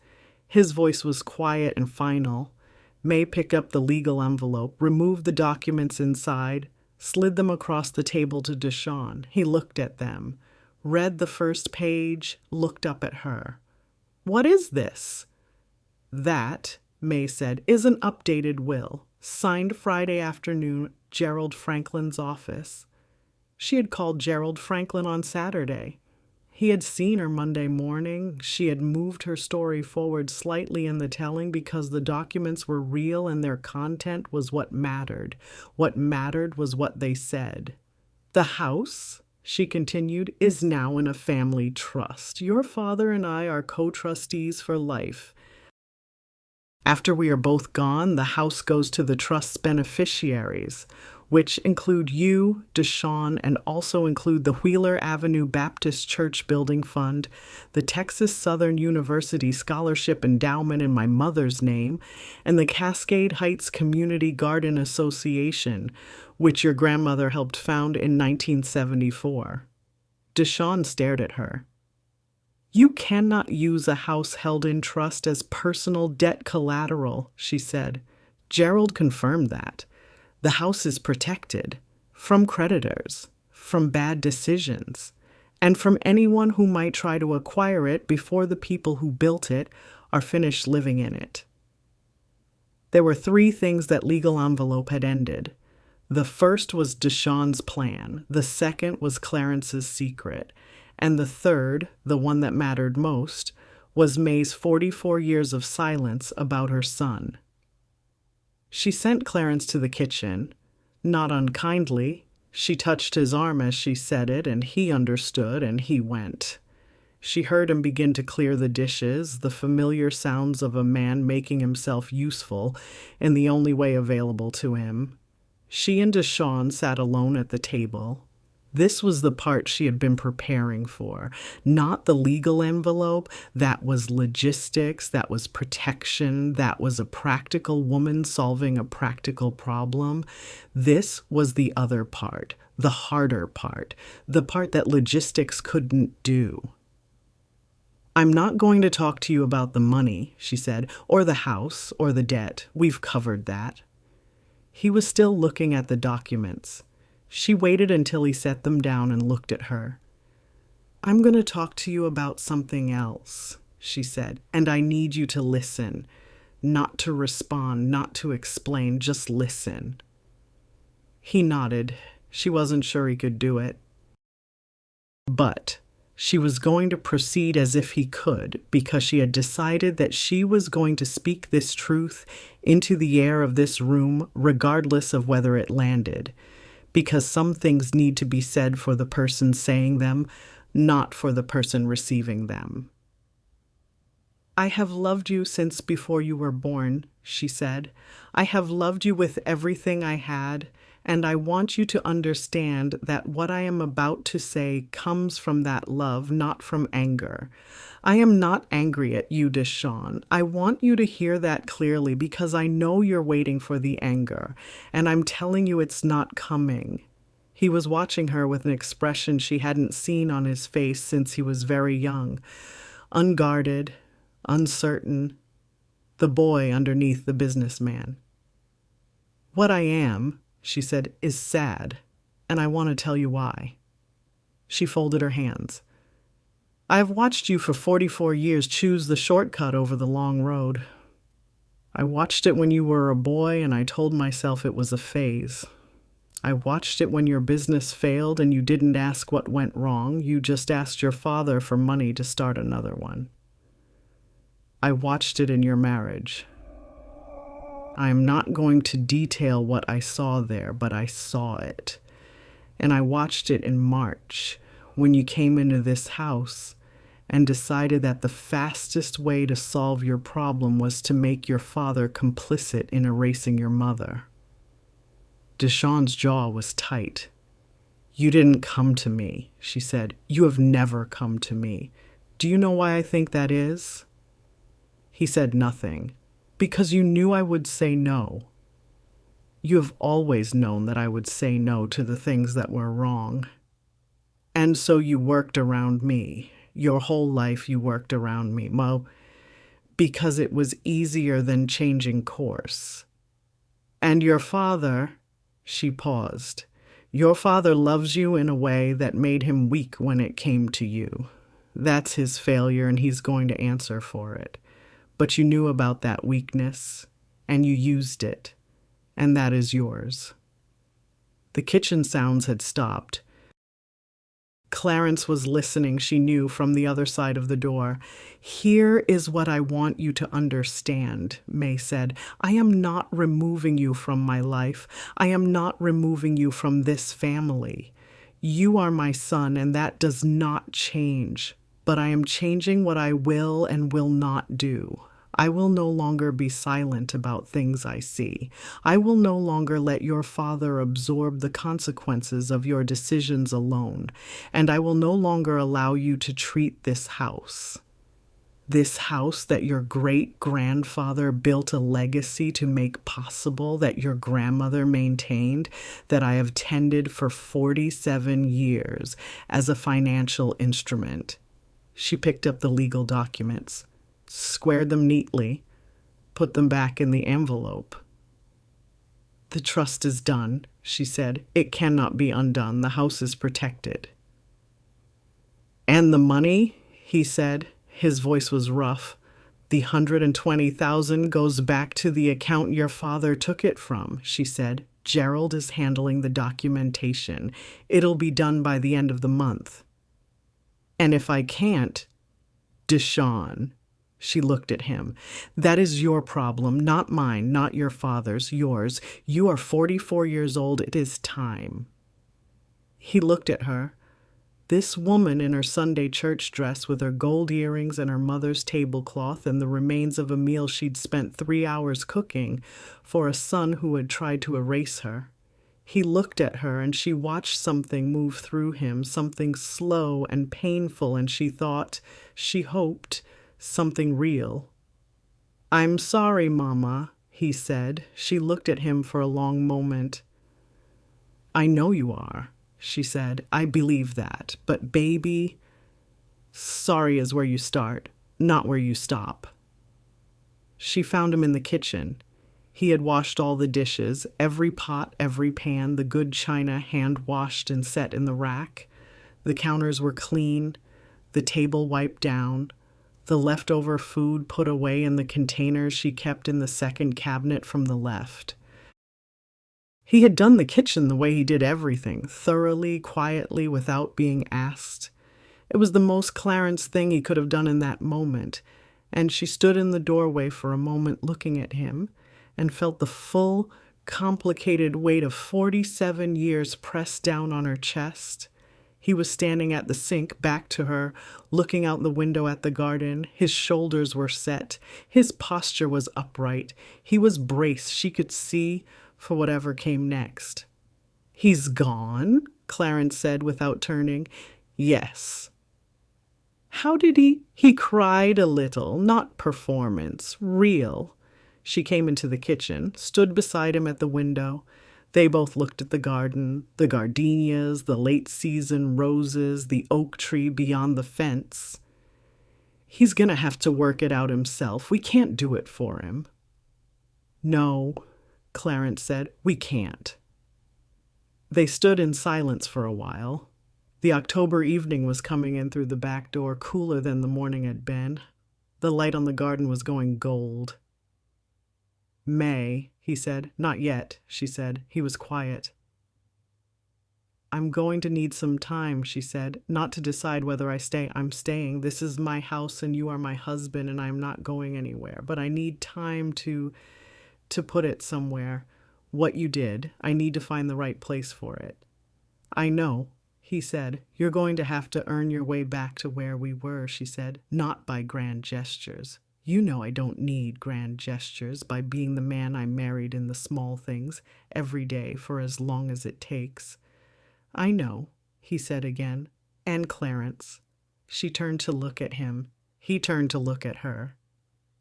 His voice was quiet and final. Mae picked up the legal envelope, removed the documents inside, slid them across the table to Deshawn. He looked at them, read the first page, looked up at her. "What is this?" "That," Mae said, "is an updated will, signed Friday afternoon, Gerald Franklin's office." She had called Gerald Franklin on Saturday. He had seen her Monday morning. She had moved her story forward slightly in the telling because the documents were real and their content was what mattered. What mattered was what they said. "The house," she continued, "is now in a family trust. Your father and I are co-trustees for life. After we are both gone, the house goes to the trust's beneficiaries, which include you, Deshawn, and also include the Wheeler Avenue Baptist Church Building Fund, the Texas Southern University Scholarship Endowment in my mother's name, and the Cascade Heights Community Garden Association, which your grandmother helped found in 1974. Deshawn stared at her. You cannot use a house held in trust as personal debt collateral, she said. Gerald confirmed that. The house is protected from creditors, from bad decisions, and from anyone who might try to acquire it before the people who built it are finished living in it. There were three things that legal envelope had ended. The first was Deshawn's plan, the second was Clarence's secret, and the third, the one that mattered most, was Mae's 44 years of silence about her son. She sent Clarence to the kitchen, not unkindly. She touched his arm as she said it, and he understood, and he went. She heard him begin to clear the dishes, the familiar sounds of a man making himself useful in the only way available to him. She and Deshawn sat alone at the table. This was the part she had been preparing for, not the legal envelope. That was logistics, that was protection, that was a practical woman solving a practical problem. This was the other part, the harder part, the part that logistics couldn't do. I'm not going to talk to you about the money, she said, or the house, or the debt. We've covered that. He was still looking at the documents. She waited until he set them down and looked at her. I'm going to talk to you about something else, she said, and I need you to listen. Not to respond, not to explain, just listen. He nodded. She wasn't sure he could do it. But she was going to proceed as if he could, because she had decided that she was going to speak this truth into the air of this room, regardless of whether it landed. Because some things need to be said for the person saying them, not for the person receiving them. I have loved you since before you were born, she said. I have loved you with everything I had, and I want you to understand that what I am about to say comes from that love, not from anger. I am not angry at you, Deshawn. I want you to hear that clearly because I know you're waiting for the anger, and I'm telling you it's not coming. He was watching her with an expression she hadn't seen on his face since he was very young, unguarded, uncertain, the boy underneath the businessman. What I am, she said, is sad, and I want to tell you why. She folded her hands. I have watched you for 44 years choose the shortcut over the long road. I watched it when you were a boy, and I told myself it was a phase. I watched it when your business failed and you didn't ask what went wrong. You just asked your father for money to start another one. I watched it in your marriage. I am not going to detail what I saw there, but I saw it. And I watched it in March when you came into this house and decided that the fastest way to solve your problem was to make your father complicit in erasing your mother. Deshawn's jaw was tight. You didn't come to me, she said. You have never come to me. Do you know why I think that is? He said nothing. Because you knew I would say no. You have always known that I would say no to the things that were wrong. And so you worked around me. Your whole life you worked around me. Well, because it was easier than changing course. And your father, she paused. Your father loves you in a way that made him weak when it came to you. That's his failure, and he's going to answer for it. But you knew about that weakness, and you used it, and that is yours. The kitchen sounds had stopped. Clarence was listening, she knew, from the other side of the door. Here is what I want you to understand, Mae said. I am not removing you from my life. I am not removing you from this family. You are my son, and that does not change. But I am changing what I will and will not do. I will no longer be silent about things I see. I will no longer let your father absorb the consequences of your decisions alone, and I will no longer allow you to treat this house that your great-grandfather built a legacy to make possible, that your grandmother maintained, that I have tended for 47 years as a financial instrument. She picked up the legal documents, squared them neatly, put them back in the envelope. "The trust is done," she said. "It cannot be undone. The house is protected." "And the money?" he said. His voice was rough. "The 120,000 goes back to the account your father took it from," she said. "Gerald is handling the documentation. It'll be done by the end of the month. And if I can't, Deshawn," she looked at him, "that is your problem, not mine, not your father's, yours. You are 44 years old. It is time." He looked at her. This woman in her Sunday church dress with her gold earrings and her mother's tablecloth and the remains of a meal she'd spent 3 hours cooking for a son who had tried to erase her. He looked at her and she watched something move through him, something slow and painful, and she thought, she hoped, something real. "I'm sorry, Mama," he said. She looked at him for a long moment. "I know you are," she said. "I believe that. But baby, sorry is where you start, not where you stop." She found him in the kitchen. He had washed all the dishes, every pot, every pan, the good china hand-washed and set in the rack. The counters were clean, the table wiped down, the leftover food put away in the containers she kept in the second cabinet from the left. He had done the kitchen the way he did everything, thoroughly, quietly, without being asked. It was the most Clarence thing he could have done in that moment, and she stood in the doorway for a moment looking at him and felt the full, complicated weight of 47 years pressed down on her chest. He was standing at the sink, back to her, looking out the window at the garden. His shoulders were set. His posture was upright. He was braced, she could see, for whatever came next. "He's gone?" Clarence said without turning. "Yes." "How did he?" "He cried a little, not performance, real." She came into the kitchen, stood beside him at the window. They both looked at the garden, the gardenias, the late-season roses, the oak tree beyond the fence. "He's going to have to work it out himself. We can't do it for him." "No," Clarence said, "we can't." They stood in silence for a while. The October evening was coming in through the back door, cooler than the morning had been. The light on the garden was going gold. "May," he said. "Not yet," she said. He was quiet. "I'm going to need some time," she said, "not to decide whether I stay. I'm staying. This is my house and you are my husband and I'm not going anywhere. But I need time to put it somewhere. What you did, I need to find the right place for it." "I know," he said. "You're going to have to earn your way back to where we were," she said. "Not by grand gestures. You know I don't need grand gestures, by being the man I married in the small things, every day for as long as it takes." "I know," he said again. "And Clarence." She turned to look at him. He turned to look at her.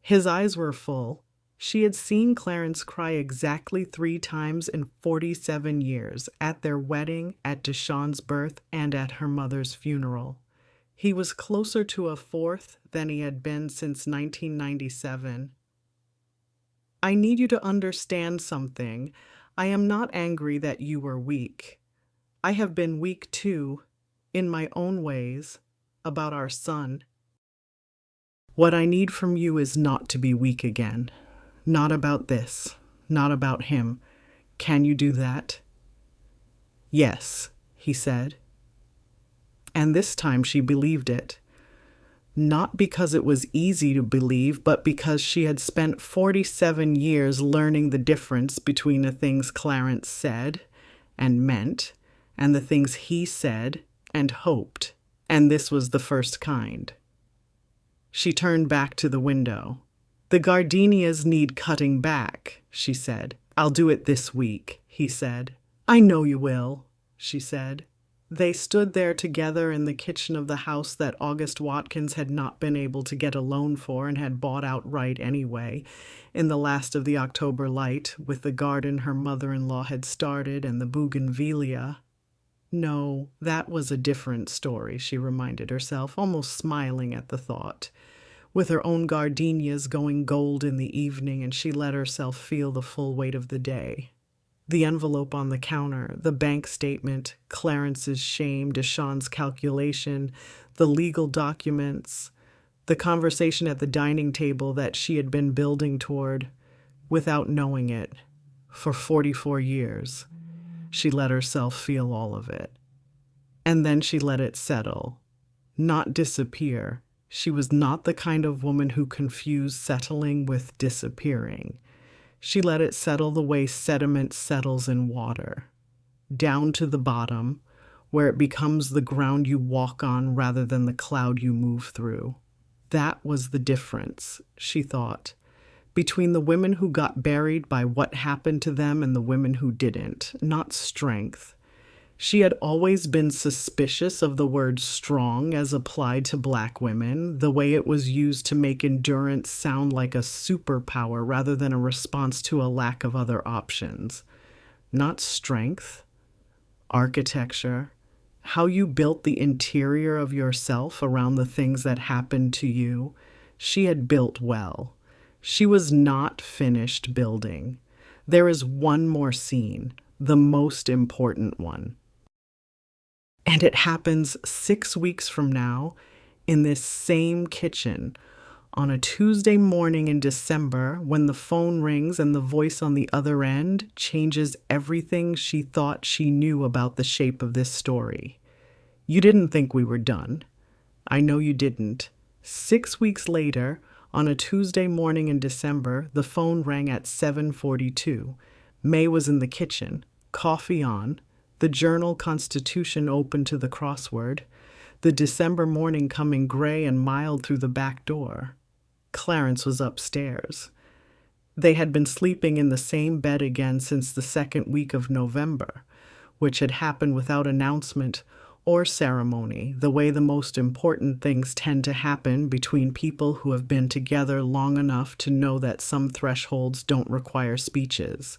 His eyes were full. She had seen Clarence cry exactly 3 times in 47 years, at their wedding, at Deshawn's birth, and at her mother's funeral. He was closer to a 4th than he had been since 1997. "I need you to understand something. I am not angry that you were weak. I have been weak too, in my own ways, about our son. What I need from you is not to be weak again. Not about this, not about him. Can you do that?" "Yes," he said. And this time she believed it. Not because it was easy to believe, but because she had spent 47 years learning the difference between the things Clarence said and meant and the things he said and hoped, and this was the first kind. She turned back to the window. "The gardenias need cutting back," she said. "I'll do it this week," he said. "I know you will," she said. They stood there together in the kitchen of the house that August Watkins had not been able to get a loan for and had bought outright anyway, in the last of the October light, with the garden her mother-in-law had started and the bougainvillea. No, that was a different story, she reminded herself, almost smiling at the thought. With her own gardenias going gold in the evening, and she let herself feel the full weight of the day. The envelope on the counter, the bank statement, Clarence's shame, Deshawn's calculation, the legal documents, the conversation at the dining table that she had been building toward, without knowing it, for 44 years. She let herself feel all of it. And then she let it settle, not disappear. She was not the kind of woman who confused settling with disappearing. She let it settle the way sediment settles in water, down to the bottom, where it becomes the ground you walk on rather than the cloud you move through. That was the difference, she thought, between the women who got buried by what happened to them and the women who didn't, not strength. She had always been suspicious of the word strong as applied to Black women, the way it was used to make endurance sound like a superpower rather than a response to a lack of other options. Not strength, architecture, how you built the interior of yourself around the things that happened to you. She had built well. She was not finished building. There is one more scene, the most important one. And it happens 6 weeks from now in this same kitchen on a Tuesday morning in December when the phone rings and the voice on the other end changes everything she thought she knew about the shape of this story. You didn't think we were done. I know you didn't. 6 weeks later, on a Tuesday morning in December, the phone rang at 7:42. Mae was in the kitchen, coffee on, the journal Constitution open to the crossword, the December morning coming gray and mild through the back door. Clarence was upstairs. They had been sleeping in the same bed again since the second week of November, which had happened without announcement or ceremony, the way the most important things tend to happen between people who have been together long enough to know that some thresholds don't require speeches.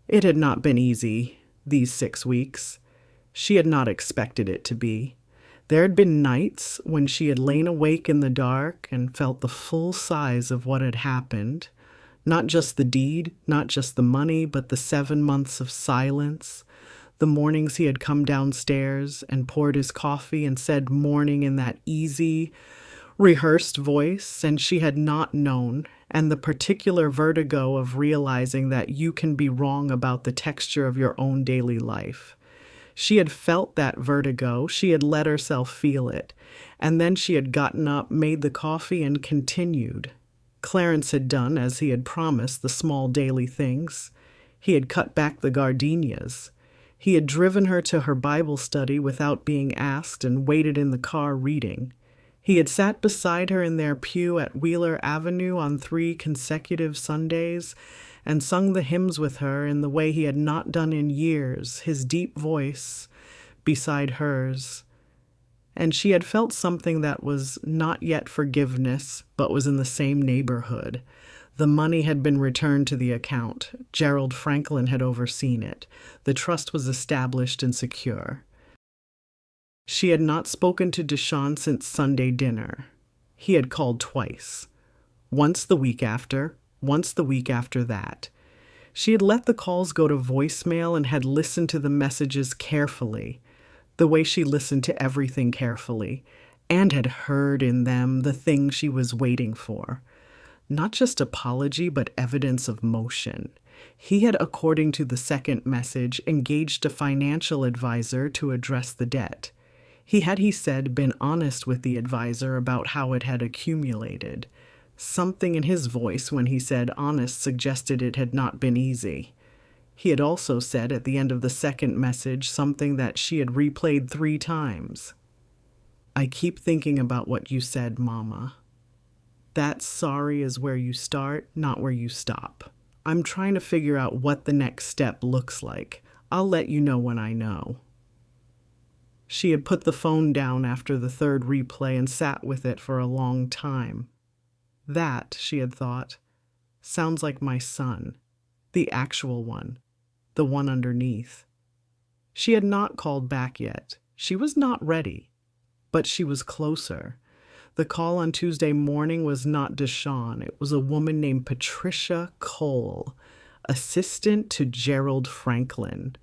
It had not been easy, these 6 weeks. She had not expected it to be. There had been nights when she had lain awake in the dark and felt the full size of what had happened. Not just the deed, not just the money, but the 7 months of silence. The mornings he had come downstairs and poured his coffee and said morning in that easy, rehearsed voice, and she had not known, and the particular vertigo of realizing that you can be wrong about the texture of your own daily life. She had felt that vertigo, she had let herself feel it, and then she had gotten up, made the coffee, and continued. Clarence had done, as he had promised, the small daily things. He had cut back the gardenias. He had driven her to her Bible study without being asked and waited in the car reading. He had sat beside her in their pew at Wheeler Avenue on 3 consecutive Sundays and sung the hymns with her in the way he had not done in years, his deep voice beside hers. And she had felt something that was not yet forgiveness, but was in the same neighborhood. The money had been returned to the account. Gerald Franklin had overseen it. The trust was established and secure. She had not spoken to Deshawn since Sunday dinner. He had called twice. Once the week after, once the week after that. She had let the calls go to voicemail and had listened to the messages carefully, the way she listened to everything carefully, and had heard in them the thing she was waiting for. Not just apology, but evidence of motion. He had, according to the second message, engaged a financial advisor to address the debt. He had, he said, been honest with the advisor about how it had accumulated. Something in his voice when he said honest suggested it had not been easy. He had also said at the end of the second message something that she had replayed 3 times. "I keep thinking about what you said, Mama. That sorry is where you start, not where you stop. I'm trying to figure out what the next step looks like. I'll let you know when I know." She had put the phone down after the 3rd replay and sat with it for a long time. That, she had thought, sounds like my son, the actual one, the one underneath. She had not called back yet. She was not ready, but she was closer. The call on Tuesday morning was not Deshawn. It was a woman named Patricia Cole, assistant to Gerald Franklin.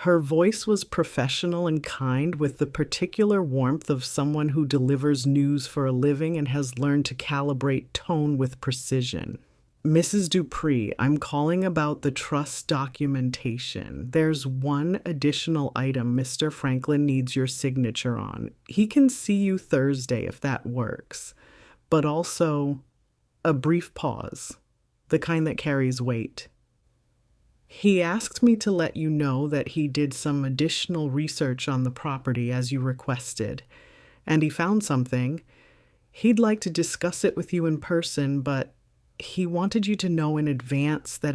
Her voice was professional and kind, with the particular warmth of someone who delivers news for a living and has learned to calibrate tone with precision. Mrs. Dupree, I'm calling about the trust documentation. There's one additional item Mr. Franklin needs your signature on. He can see you Thursday if that works. But also, a brief pause, the kind that carries weight. He asked me to let you know that he did some additional research on the property as you requested, and he found something. He'd like to discuss it with you in person, but he wanted you to know in advance that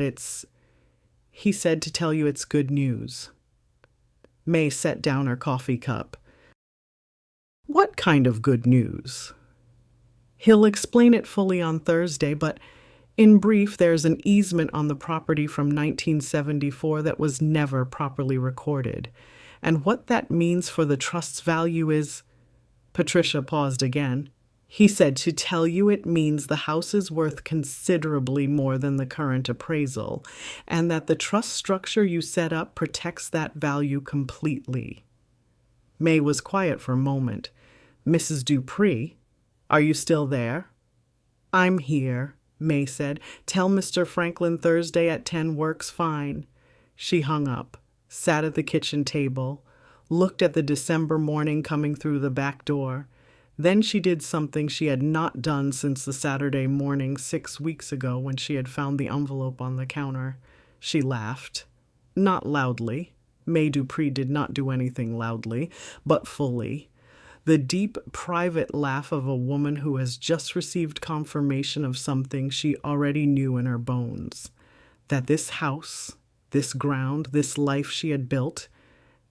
he said to tell you it's good news. Mae set down her coffee cup. What kind of good news? He'll explain it fully on Thursday, but in brief, there's an easement on the property from 1974 that was never properly recorded. And what that means for the trust's value is... Patricia paused again. He said to tell you it means the house is worth considerably more than the current appraisal, and that the trust structure you set up protects that value completely. Mae was quiet for a moment. Mrs. Dupree, are you still there? I'm here, Mae said. Tell Mr. Franklin Thursday at 10 works fine. She hung up, sat at the kitchen table, looked at the December morning coming through the back door. Then she did something she had not done since the Saturday morning 6 weeks ago when she had found the envelope on the counter. She laughed. Not loudly. Mae Dupree did not do anything loudly, but fully. The deep, private laugh of a woman who has just received confirmation of something she already knew in her bones. That this house, this ground, this life she had built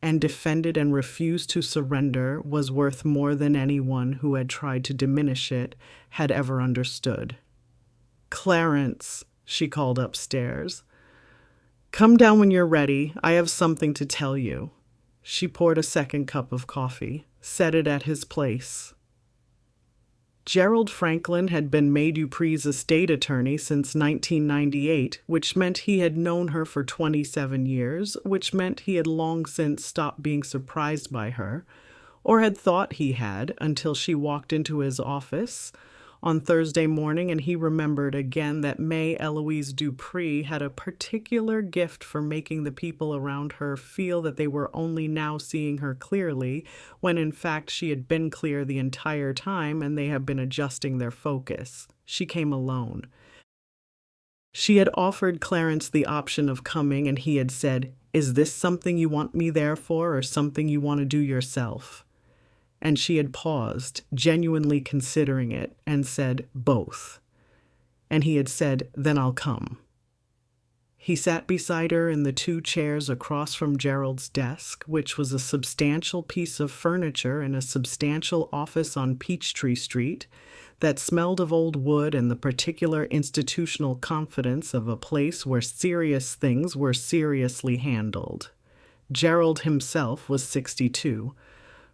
and defended and refused to surrender was worth more than anyone who had tried to diminish it had ever understood. Clarence, she called upstairs. Come down when you're ready. I have something to tell you. She poured a second cup of coffee, set it at his place. Gerald Franklin had been Mae Dupree's estate attorney since 1998, which meant he had known her for 27 years, which meant he had long since stopped being surprised by her, or had thought he had until she walked into his office on Thursday morning and he remembered again that Mae Eloise Dupree had a particular gift for making the people around her feel that they were only now seeing her clearly, when in fact she had been clear the entire time and they had been adjusting their focus. She came alone. She had offered Clarence the option of coming and he had said, "Is this something you want me there for or something you want to do yourself?" And she had paused, genuinely considering it, and said, "Both." And he had said, "Then I'll come." He sat beside her in the 2 chairs across from Gerald's desk, which was a substantial piece of furniture in a substantial office on Peachtree Street that smelled of old wood and the particular institutional confidence of a place where serious things were seriously handled. Gerald himself was 62.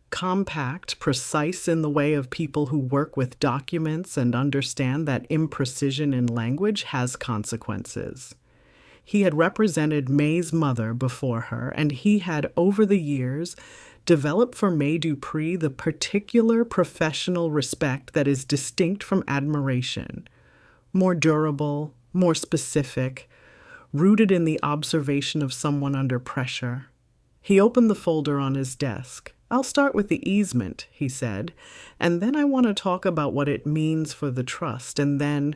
Compact, precise in the way of people who work with documents and understand that imprecision in language has consequences. He had represented Mae's mother before her, and he had, over the years, developed for Mae Dupree the particular professional respect that is distinct from admiration, more durable, more specific, rooted in the observation of someone under pressure. He opened the folder on his desk. I'll start with the easement, he said, and then I want to talk about what it means for the trust, and then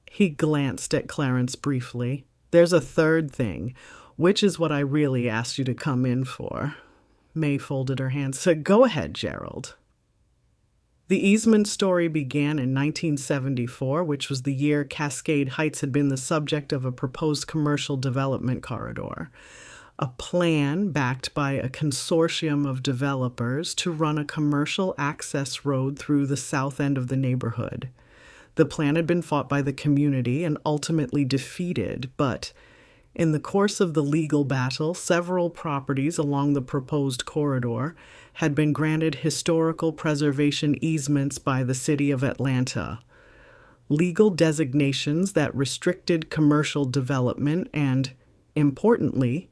he glanced at Clarence briefly. There's a third thing, which is what I really asked you to come in for. Mae folded her hands. So go ahead, Gerald. The easement story began in 1974, which was the year Cascade Heights had been the subject of a proposed commercial development corridor. A plan backed by a consortium of developers to run a commercial access road through the south end of the neighborhood. The plan had been fought by the community and ultimately defeated, but In the course of the legal battle, several properties along the proposed corridor had been granted historical preservation easements by the city of Atlanta. Legal designations that restricted commercial development and, importantly,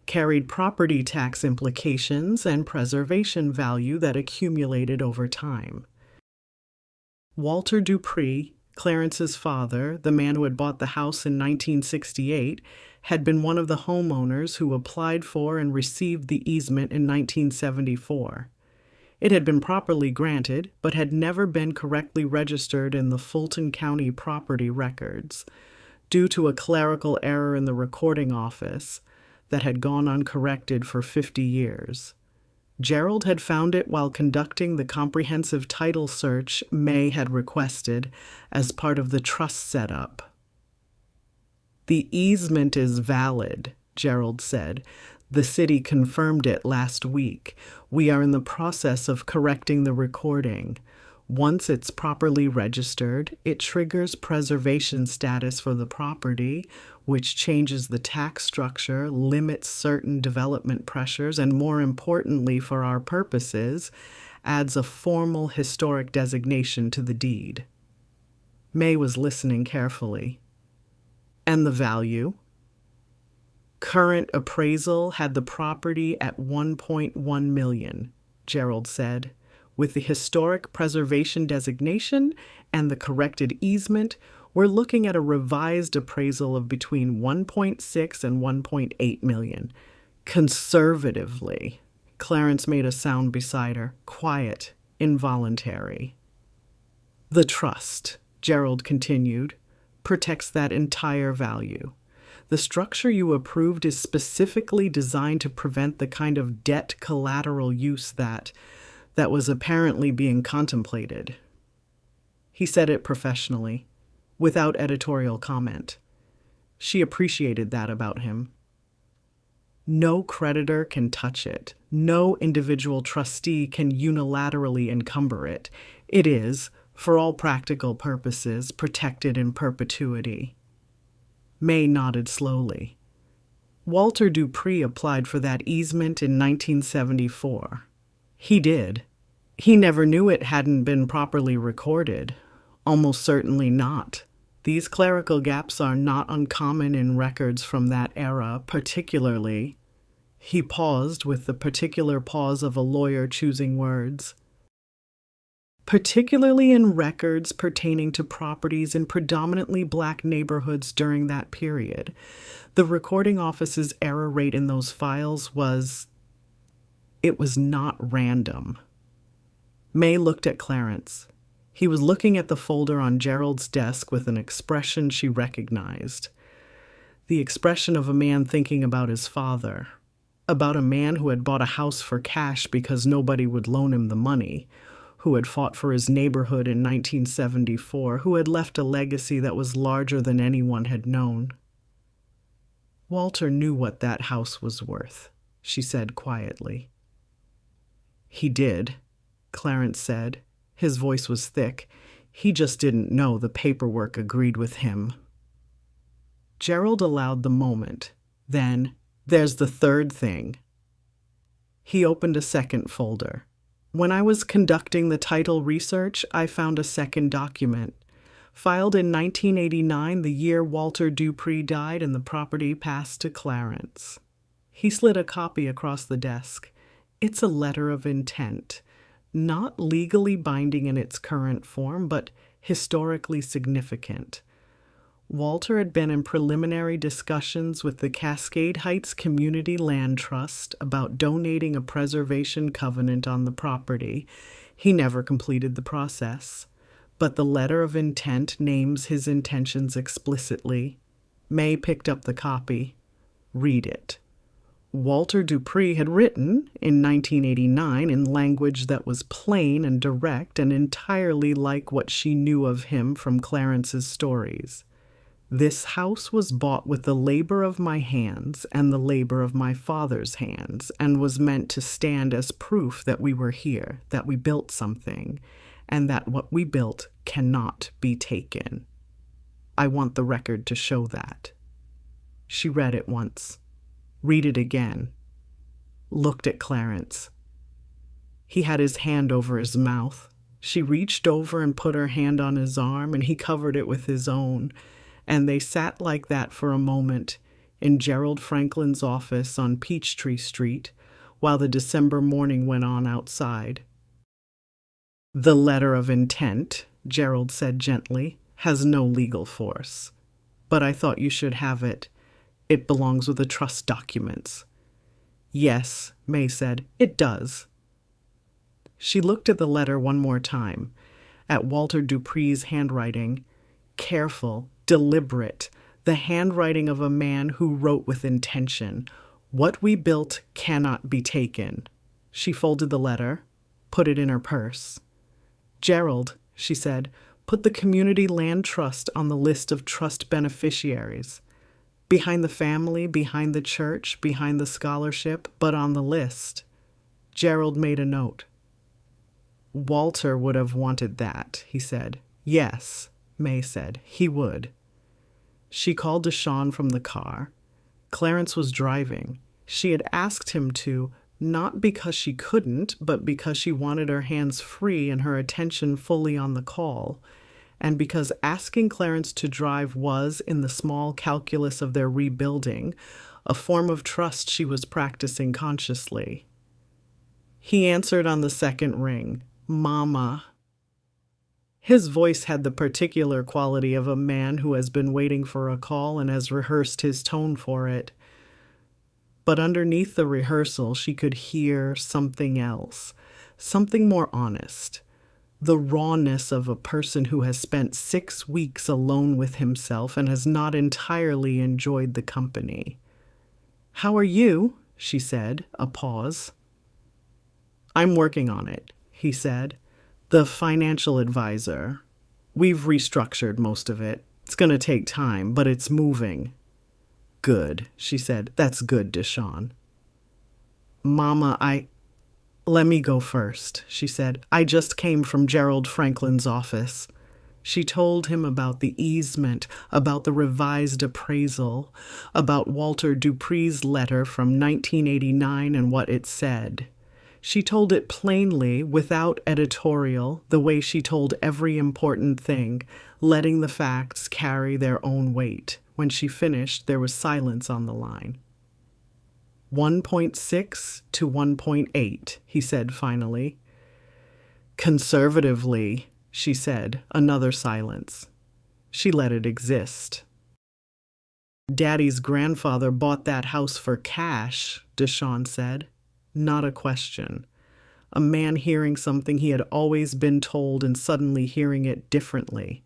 carried property tax implications and preservation value that accumulated over time. Walter Dupree, Clarence's father, the man who had bought the house in 1968, had been one of the homeowners who applied for and received the easement in 1974. It had been properly granted, but had never been correctly registered in the Fulton County property records, due to a clerical error in the recording office that had gone uncorrected for 50 years. Gerald had found it while conducting the comprehensive title search Mae had requested as part of the trust setup. "The easement is valid," Gerald said. "The city confirmed it last week. We are in the process of correcting the recording. Once it's properly registered, it triggers preservation status for the property, which changes the tax structure, limits certain development pressures, and more importantly for our purposes, adds a formal historic designation to the deed." Mae was listening carefully. "And the value?" "Current appraisal had the property at $1.1 million, Gerald said. "With the historic preservation designation and the corrected easement, we're looking at a revised appraisal of between 1.6 and 1.8 million. Conservatively." Clarence made a sound beside her, quiet, involuntary. "The trust," Gerald continued, "protects that entire value. The structure you approved is specifically designed to prevent the kind of debt collateral use that was apparently being contemplated." He said it professionally, without editorial comment. She appreciated that about him. No creditor can touch it. No individual trustee can unilaterally encumber it. It is, for all practical purposes, protected in perpetuity. Mae nodded slowly. "Walter Dupree applied for that easement in 1974. He did. He never knew it hadn't been properly recorded. Almost certainly not. These clerical gaps are not uncommon in records from that era, particularly—" He paused with the particular pause of a lawyer choosing words. "Particularly in records pertaining to properties in predominantly black neighborhoods during that period. The recording office's error rate in those files was not random." Mae looked at Clarence. He was looking at the folder on Gerald's desk with an expression she recognized. The expression of a man thinking about his father, about a man who had bought a house for cash because nobody would loan him the money, who had fought for his neighborhood in 1974, who had left a legacy that was larger than anyone had known. "Walter knew what that house was worth," she said quietly. "He did," Clarence said. His voice was thick. "He just didn't know the paperwork agreed with him." Gerald allowed the moment. Then, "There's the third thing." He opened a second folder. "When I was conducting the title research, I found a second document. Filed in 1989, the year Walter Dupree died and the property passed to Clarence." He slid a copy across the desk. "It's a letter of intent. Not legally binding in its current form, but historically significant. Walter had been in preliminary discussions with the Cascade Heights Community Land Trust about donating a preservation covenant on the property. He never completed the process, but the letter of intent names his intentions explicitly." Mae picked up the copy. "Read it." Walter Dupree had written, in 1989, in language that was plain and direct and entirely like what she knew of him from Clarence's stories. "This house was bought with the labor of my hands and the labor of my father's hands, and was meant to stand as proof that we were here, that we built something, and that what we built cannot be taken. I want the record to show that." She read it once, read it again, looked at Clarence. He had his hand over his mouth. She reached over and put her hand on his arm, and he covered it with his own, and they sat like that for a moment in Gerald Franklin's office on Peachtree Street while the December morning went on outside. "The letter of intent," Gerald said gently, "has no legal force. But I thought you should have it. It belongs with the trust documents." "Yes," Mae said, "it does." She looked at the letter one more time, at Walter Dupree's handwriting, careful, deliberate, the handwriting of a man who wrote with intention. "What we built cannot be taken." She folded the letter, put it in her purse. "Gerald," she said, "put the Community Land Trust on the list of trust beneficiaries. Behind the family, behind the church, behind the scholarship, but on the list." Gerald made a note. "Walter would have wanted that," he said. "Yes," Mae said, "he would." She called Deshawn from the car. Clarence was driving. She had asked him to, not because she couldn't, but because she wanted her hands free and her attention fully on the call, and because asking Clarence to drive was, in the small calculus of their rebuilding, a form of trust she was practicing consciously. He answered on the second ring, "Mama." His voice had the particular quality of a man who has been waiting for a call and has rehearsed his tone for it. But underneath the rehearsal, she could hear something else, something more honest, the rawness of a person who has spent 6 weeks alone with himself and has not entirely enjoyed the company. "How are you?" she said, a pause. "I'm working on it," he said. "The financial advisor. We've restructured most of it. It's going to take time, but it's moving." "Good," she said. "That's good, Deshawn." "Mama, Let me go first," she said. "I just came from Gerald Franklin's office." She told him about the easement, about the revised appraisal, about Walter Dupree's letter from 1989 and what it said. She told it plainly, without editorial, the way she told every important thing, letting the facts carry their own weight. When she finished, there was silence on the line. 1.6 to 1.8, he said finally. "Conservatively," she said, another silence. She let it exist. "Daddy's grandfather bought that house for cash," Deshawn said. Not a question. A man hearing something he had always been told and suddenly hearing it differently.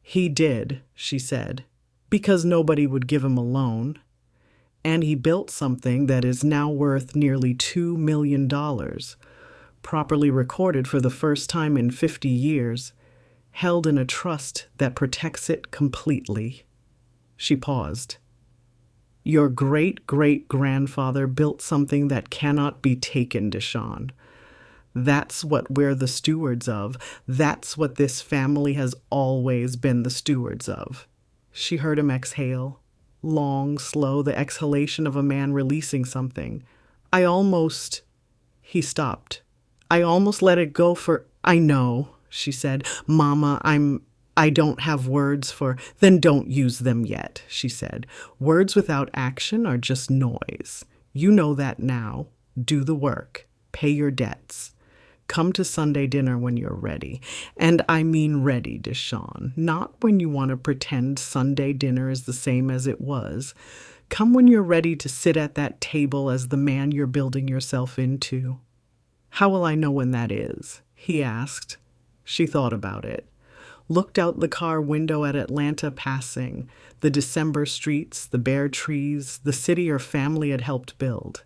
"He did," she said, "because nobody would give him a loan. And he built something that is now worth nearly $2 million, properly recorded for the first time in 50 years, held in a trust that protects it completely." She paused. "Your great-great-grandfather built something that cannot be taken, Deshawn. That's what we're the stewards of. That's what this family has always been the stewards of." She heard him exhale. Long, slow, the exhalation of a man releasing something. He stopped. "I almost let it go for—" "I know," she said. "Mama, I don't have words for—" "Then don't use them yet," she said. "Words without action are just noise. You know that now. Do the work. Pay your debts. Come to Sunday dinner when you're ready. And I mean ready, Deshawn. Not when you want to pretend Sunday dinner is the same as it was. Come when you're ready to sit at that table as the man you're building yourself into." "How will I know when that is?" he asked. She thought about it. Looked out the car window at Atlanta passing, the December streets, the bare trees, the city her family had helped build.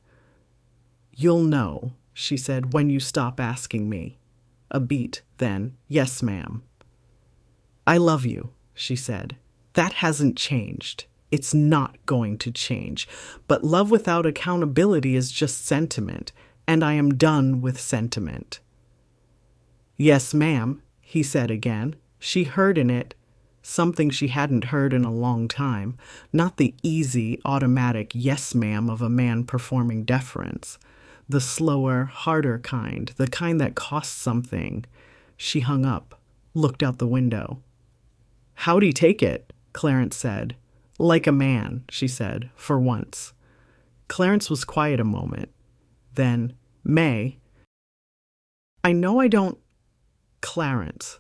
"You'll know," she said, "when you stop asking me." A beat, then, "Yes, ma'am." "I love you," she said. "That hasn't changed. It's not going to change. But love without accountability is just sentiment, and I am done with sentiment." "Yes, ma'am," he said again. She heard in it something she hadn't heard in a long time, not the easy, automatic yes ma'am of a man performing deference, the slower, harder kind, the kind that costs something. She hung up, looked out the window. "How'd he take it?" Clarence said. "Like a man," she said, for once. Clarence was quiet a moment. Then, "May, I know I don't—" "Clarence,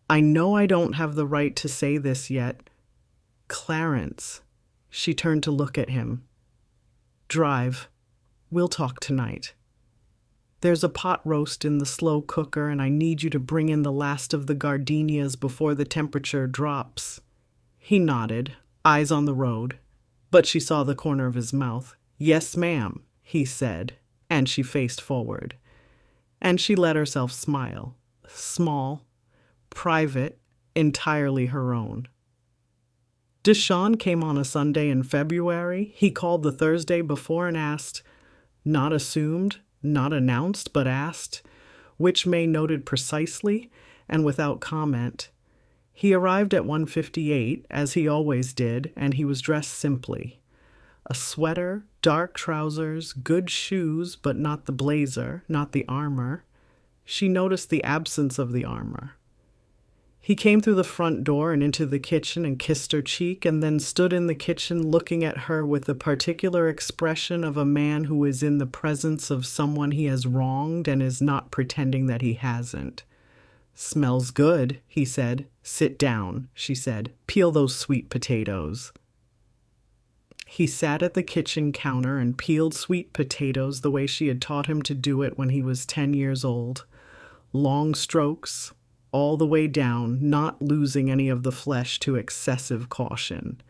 I know I don't have the right to say this yet. Clarence." She turned to look at him. "Drive. We'll talk tonight. There's a pot roast in the slow cooker, and I need you to bring in the last of the gardenias before the temperature drops." He nodded, eyes on the road, but she saw the corner of his mouth. "Yes, ma'am," he said, and she faced forward. And she let herself smile, small, private, entirely her own. Deshawn came on a Sunday in February. He called the Thursday before and asked, not assumed, not announced, but asked, which Mae noted precisely and without comment. He arrived at 1:58, as he always did, and he was dressed simply. A sweater, dark trousers, good shoes, but not the blazer, not the armor. She noticed the absence of the armor. He came through the front door and into the kitchen and kissed her cheek, and then stood in the kitchen looking at her with the particular expression of a man who is in the presence of someone he has wronged and is not pretending that he hasn't. "Smells good," he said. "Sit down," she said. "Peel those sweet potatoes." He sat at the kitchen counter and peeled sweet potatoes the way she had taught him to do it when he was 10 years old. Long strokes, all the way down, not losing any of the flesh to excessive caution.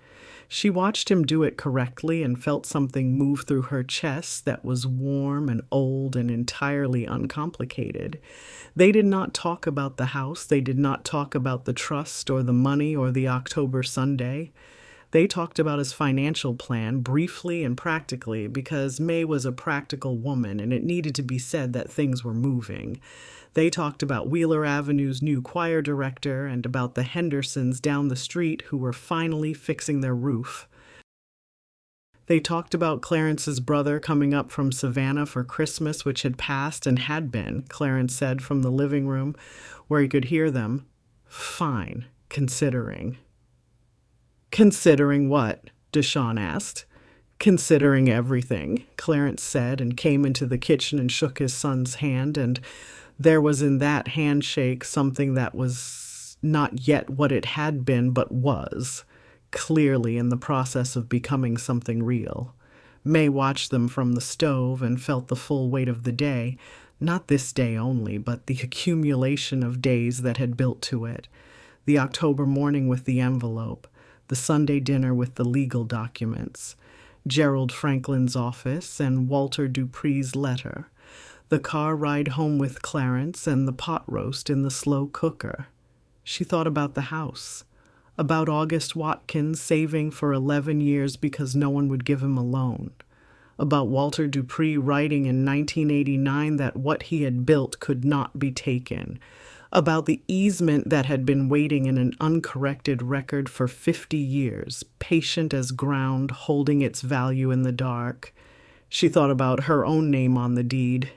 She watched him do it correctly and felt something move through her chest that was warm and old and entirely uncomplicated. They did not talk about the house. They did not talk about the trust or the money or the October Sunday. They talked about his financial plan briefly and practically because Mae was a practical woman and it needed to be said that things were moving. They talked about Wheeler Avenue's new choir director and about the Hendersons down the street who were finally fixing their roof. They talked about Clarence's brother coming up from Savannah for Christmas, which had passed and had been, Clarence said from the living room, where he could hear them. Fine, considering. "Considering what?" Deshawn asked. "Considering everything," Clarence said, and came into the kitchen and shook his son's hand, and there was in that handshake something that was not yet what it had been, but was, clearly in the process of becoming something real. Mae watched them from the stove and felt the full weight of the day, not this day only, but the accumulation of days that had built to it. The October morning with the envelope, the Sunday dinner with the legal documents, Gerald Franklin's office, and Walter Dupree's letter, the car ride home with Clarence, and the pot roast in the slow cooker. She thought about the house, about August Watkins saving for 11 years because no one would give him a loan, about Walter Dupree writing in 1989 that what he had built could not be taken, about the easement that had been waiting in an uncorrected record for 50 years, patient as ground, holding its value in the dark. She thought about her own name on the deed,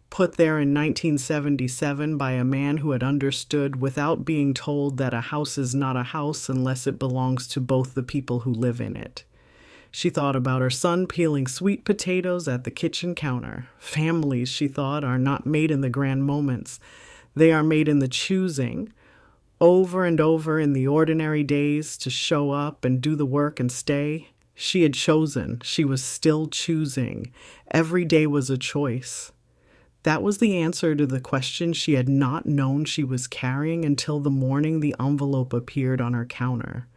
put there in 1977 by a man who had understood without being told that a house is not a house unless it belongs to both the people who live in it. She thought about her son peeling sweet potatoes at the kitchen counter. Families, she thought, are not made in the grand moments. They are made in the choosing, over and over in the ordinary days, to show up and do the work and stay. She had chosen. She was still choosing. Every day was a choice. That was the answer to the question she had not known she was carrying until the morning the envelope appeared on her counter.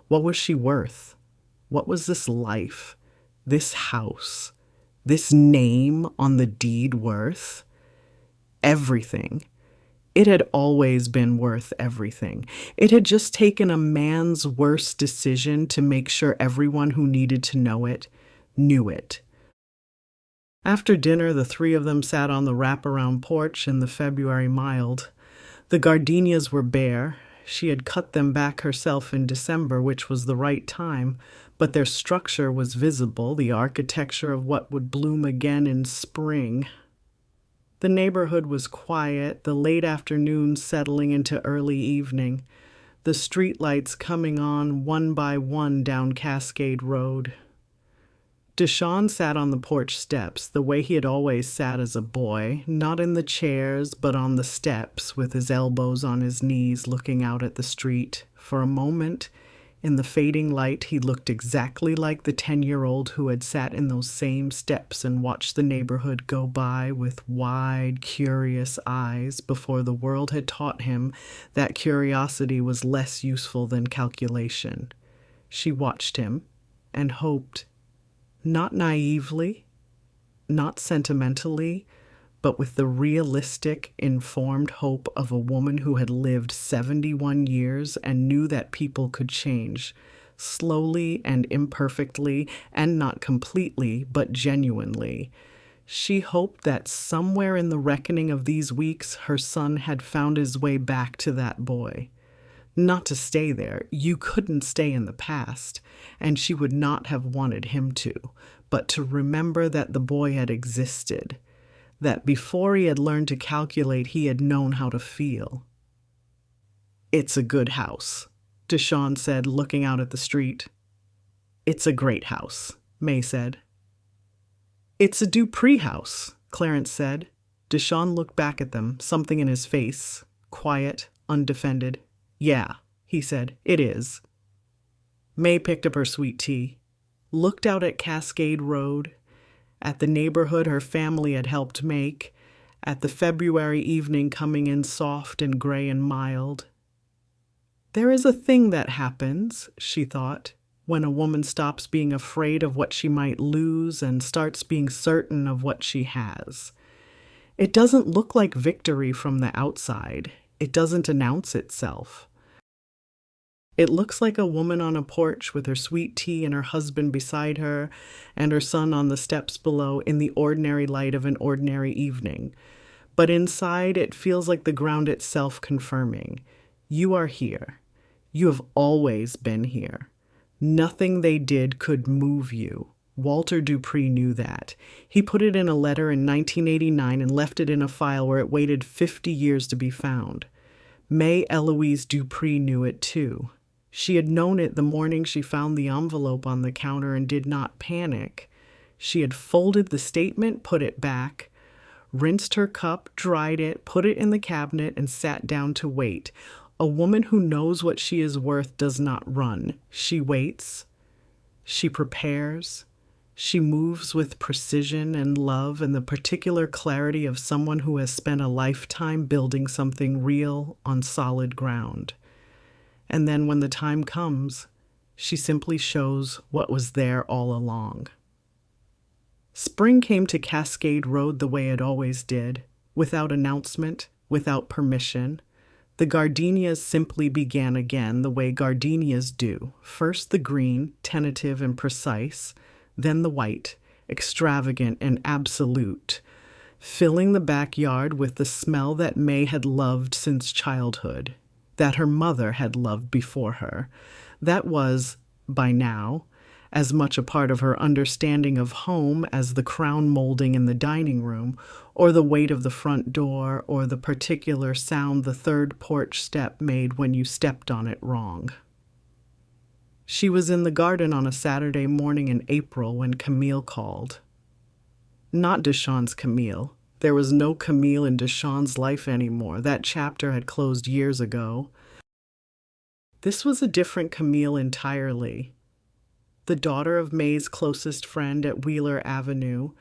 What was she worth? What was this life, this house, this name on the deed worth? Everything. It had always been worth everything. It had just taken a man's worst decision to make sure everyone who needed to know it knew it. After dinner, the three of them sat on the wraparound porch in the February mild. The gardenias were bare. She had cut them back herself in December, which was the right time, but their structure was visible, the architecture of what would bloom again in spring. The neighborhood was quiet, the late afternoon settling into early evening, the streetlights coming on one by one down Cascade Road. Deshaun sat on the porch steps, the way he had always sat as a boy, not in the chairs, but on the steps, with his elbows on his knees, looking out at the street. For a moment, in the fading light, he looked exactly like the 10-year-old who had sat in those same steps and watched the neighborhood go by with wide, curious eyes before the world had taught him that curiosity was less useful than calculation. She watched him and hoped. Not naively, not sentimentally, but with the realistic, informed hope of a woman who had lived 71 years and knew that people could change, slowly and imperfectly, and not completely, but genuinely. She hoped that somewhere in the reckoning of these weeks, her son had found his way back to that boy. Not to stay there. You couldn't stay in the past, and she would not have wanted him to, but to remember that the boy had existed, that before he had learned to calculate, he had known how to feel. "It's a good house," Deshaun said, looking out at the street. "It's a great house," Mae said. "It's a Dupree house," Clarence said. Deshaun looked back at them, something in his face, quiet, undefended. "Yeah," he said, "it is." Mae picked up her sweet tea, looked out at Cascade Road, at the neighborhood her family had helped make, at the February evening coming in soft and gray and mild. There is a thing that happens, she thought, when a woman stops being afraid of what she might lose and starts being certain of what she has. It doesn't look like victory from the outside. It doesn't announce itself. It looks like a woman on a porch with her sweet tea and her husband beside her and her son on the steps below in the ordinary light of an ordinary evening. But inside, it feels like the ground itself confirming. You are here. You have always been here. Nothing they did could move you. Walter Dupree knew that. He put it in a letter in 1989 and left it in a file where it waited 50 years to be found. Mae Eloise Dupree knew it too. She had known it the morning she found the envelope on the counter and did not panic. She had folded the statement, put it back, rinsed her cup, dried it, put it in the cabinet, and sat down to wait. A woman who knows what she is worth does not run. She waits. She prepares. She moves with precision and love and the particular clarity of someone who has spent a lifetime building something real on solid ground. And then when the time comes, she simply shows what was there all along. Spring came to Cascade Road the way it always did, without announcement, without permission. The gardenias simply began again the way gardenias do. First the green, tentative and precise, then the white, extravagant and absolute, filling the backyard with the smell that Mae had loved since childhood, that her mother had loved before her. That was, by now, as much a part of her understanding of home as the crown molding in the dining room, or the weight of the front door, or the particular sound the third porch step made when you stepped on it wrong. She was in the garden on a Saturday morning in April when Camille called. Not Deshaun's Camille. There was no Camille in Deshaun's life anymore. That chapter had closed years ago. This was a different Camille entirely. The daughter of Mae's closest friend at Wheeler Avenue,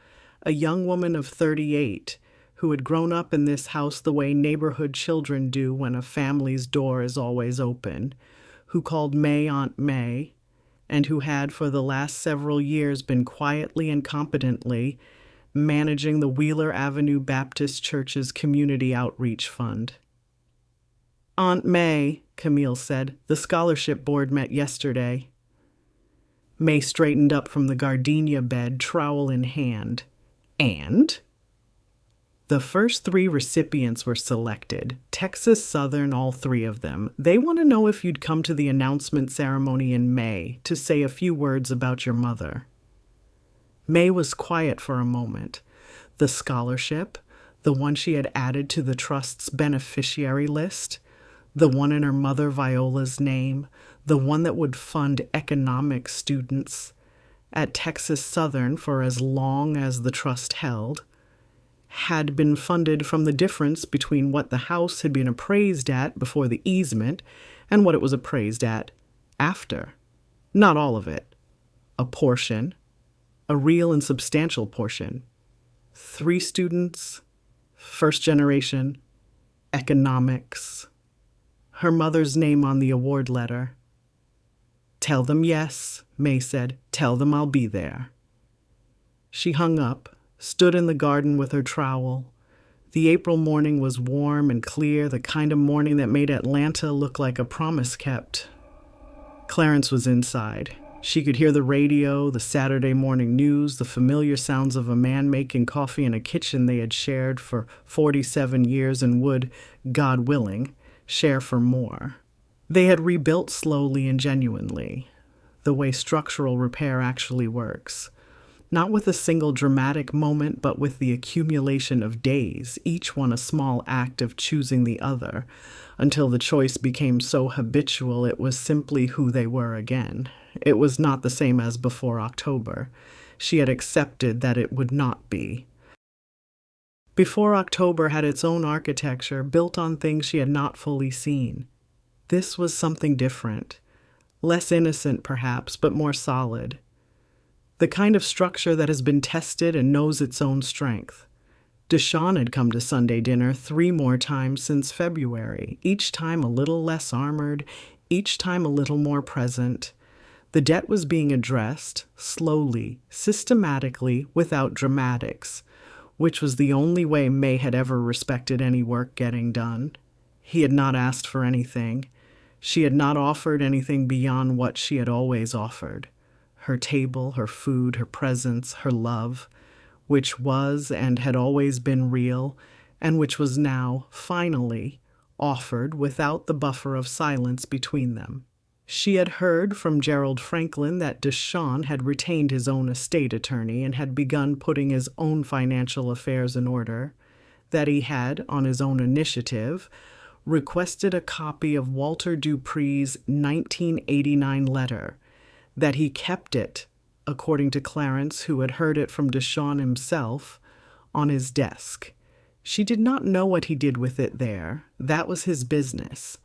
a young woman of 38 who had grown up in this house the way neighborhood children do when a family's door is always open, who called Mae Aunt Mae, and who had for the last several years been quietly and competently managing the Wheeler Avenue Baptist Church's Community Outreach Fund. "Aunt Mae," Camille said, "the scholarship board met yesterday." Mae straightened up from the gardenia bed, trowel in hand. "And?" The first three recipients were selected. Texas Southern, all three of them. They want to know if you'd come to the announcement ceremony in May to say a few words about your mother. Mae was quiet for a moment. The scholarship, the one she had added to the trust's beneficiary list, the one in her mother Viola's name, the one that would fund economics students at Texas Southern for as long as the trust held, had been funded from the difference between what the house had been appraised at before the easement and what it was appraised at after. Not all of it. A portion. A real and substantial portion. 3 students, first generation, economics. Her mother's name on the award letter. "Tell them yes," Mae said. "Tell them I'll be there." She hung up, stood in the garden with her trowel. The April morning was warm and clear, the kind of morning that made Atlanta look like a promise kept. Clarence was inside. She could hear the radio, the Saturday morning news, the familiar sounds of a man making coffee in a kitchen they had shared for 47 years and would, God willing, share for more. They had rebuilt slowly and genuinely, the way structural repair actually works. Not with a single dramatic moment, but with the accumulation of days, each one a small act of choosing the other, until the choice became so habitual it was simply who they were again. It was not the same as before October. She had accepted that it would not be. Before October had its own architecture, built on things she had not fully seen. This was something different. Less innocent, perhaps, but more solid. The kind of structure that has been tested and knows its own strength. Deshawn had come to Sunday dinner 3 more times since February, each time a little less armored, each time a little more present. The debt was being addressed, slowly, systematically, without dramatics, which was the only way Mae had ever respected any work getting done. He had not asked for anything. She had not offered anything beyond what she had always offered. Her table, her food, her presence, her love, which was and had always been real, and which was now, finally, offered without the buffer of silence between them. She had heard from Gerald Franklin that Deshawn had retained his own estate attorney and had begun putting his own financial affairs in order, that he had, on his own initiative, requested a copy of Walter Dupree's 1989 letter, that he kept it, according to Clarence, who had heard it from Deshawn himself, on his desk. She did not know what he did with it there. That was his business.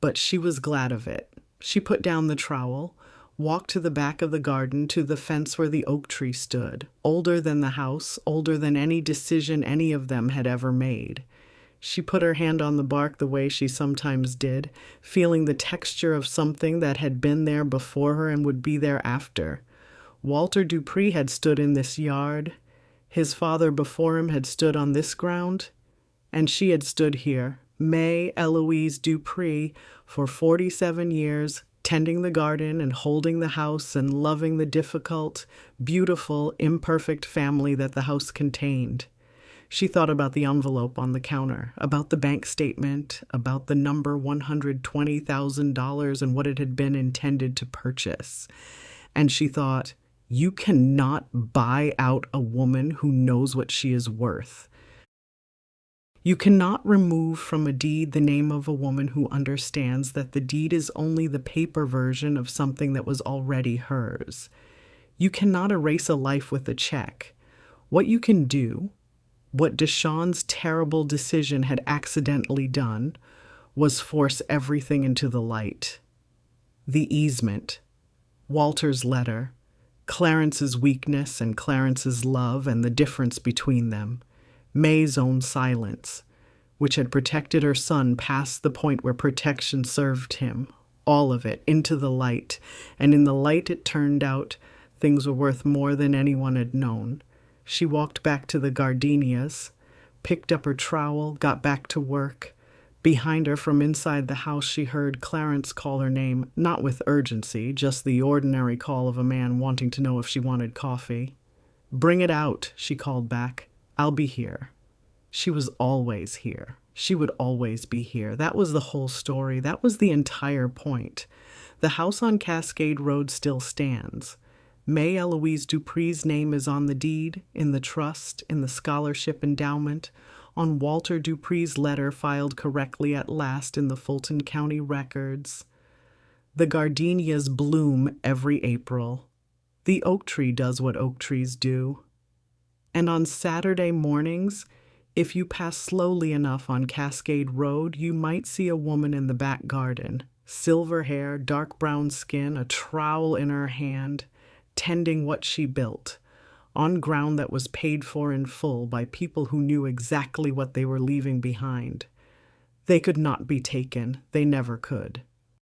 But she was glad of it. She put down the trowel, walked to the back of the garden to the fence where the oak tree stood, older than the house, older than any decision any of them had ever made. She put her hand on the bark the way she sometimes did, feeling the texture of something that had been there before her and would be there after. Walter Dupree had stood in this yard. His father before him had stood on this ground. And she had stood here, Mae Eloise Dupree, for 47 years, tending the garden and holding the house and loving the difficult, beautiful, imperfect family that the house contained. She thought about the envelope on the counter, about the bank statement, about the number $120,000 and what it had been intended to purchase. And she thought, you cannot buy out a woman who knows what she is worth. You cannot remove from a deed the name of a woman who understands that the deed is only the paper version of something that was already hers. You cannot erase a life with a check. What you can do, what Deshawn's terrible decision had accidentally done, was force everything into the light. The easement, Walter's letter, Clarence's weakness and Clarence's love and the difference between them, Mae's own silence, which had protected her son past the point where protection served him, all of it, into the light, and in the light it turned out things were worth more than anyone had known. She walked back to the gardenias, picked up her trowel, got back to work. Behind her, from inside the house, she heard Clarence call her name, not with urgency, just the ordinary call of a man wanting to know if she wanted coffee. "Bring it out," she called back. "I'll be here." She was always here. She would always be here. That was the whole story. That was the entire point. The house on Cascade Road still stands. Mae Eloise Dupree's name is on the deed, in the trust, in the scholarship endowment, on Walter Dupree's letter filed correctly at last in the Fulton County records. The gardenias bloom every April. The oak tree does what oak trees do. And on Saturday mornings, if you pass slowly enough on Cascade Road, you might see a woman in the back garden, silver hair, dark brown skin, a trowel in her hand, tending what she built, on ground that was paid for in full by people who knew exactly what they were leaving behind. They could not be taken. They never could.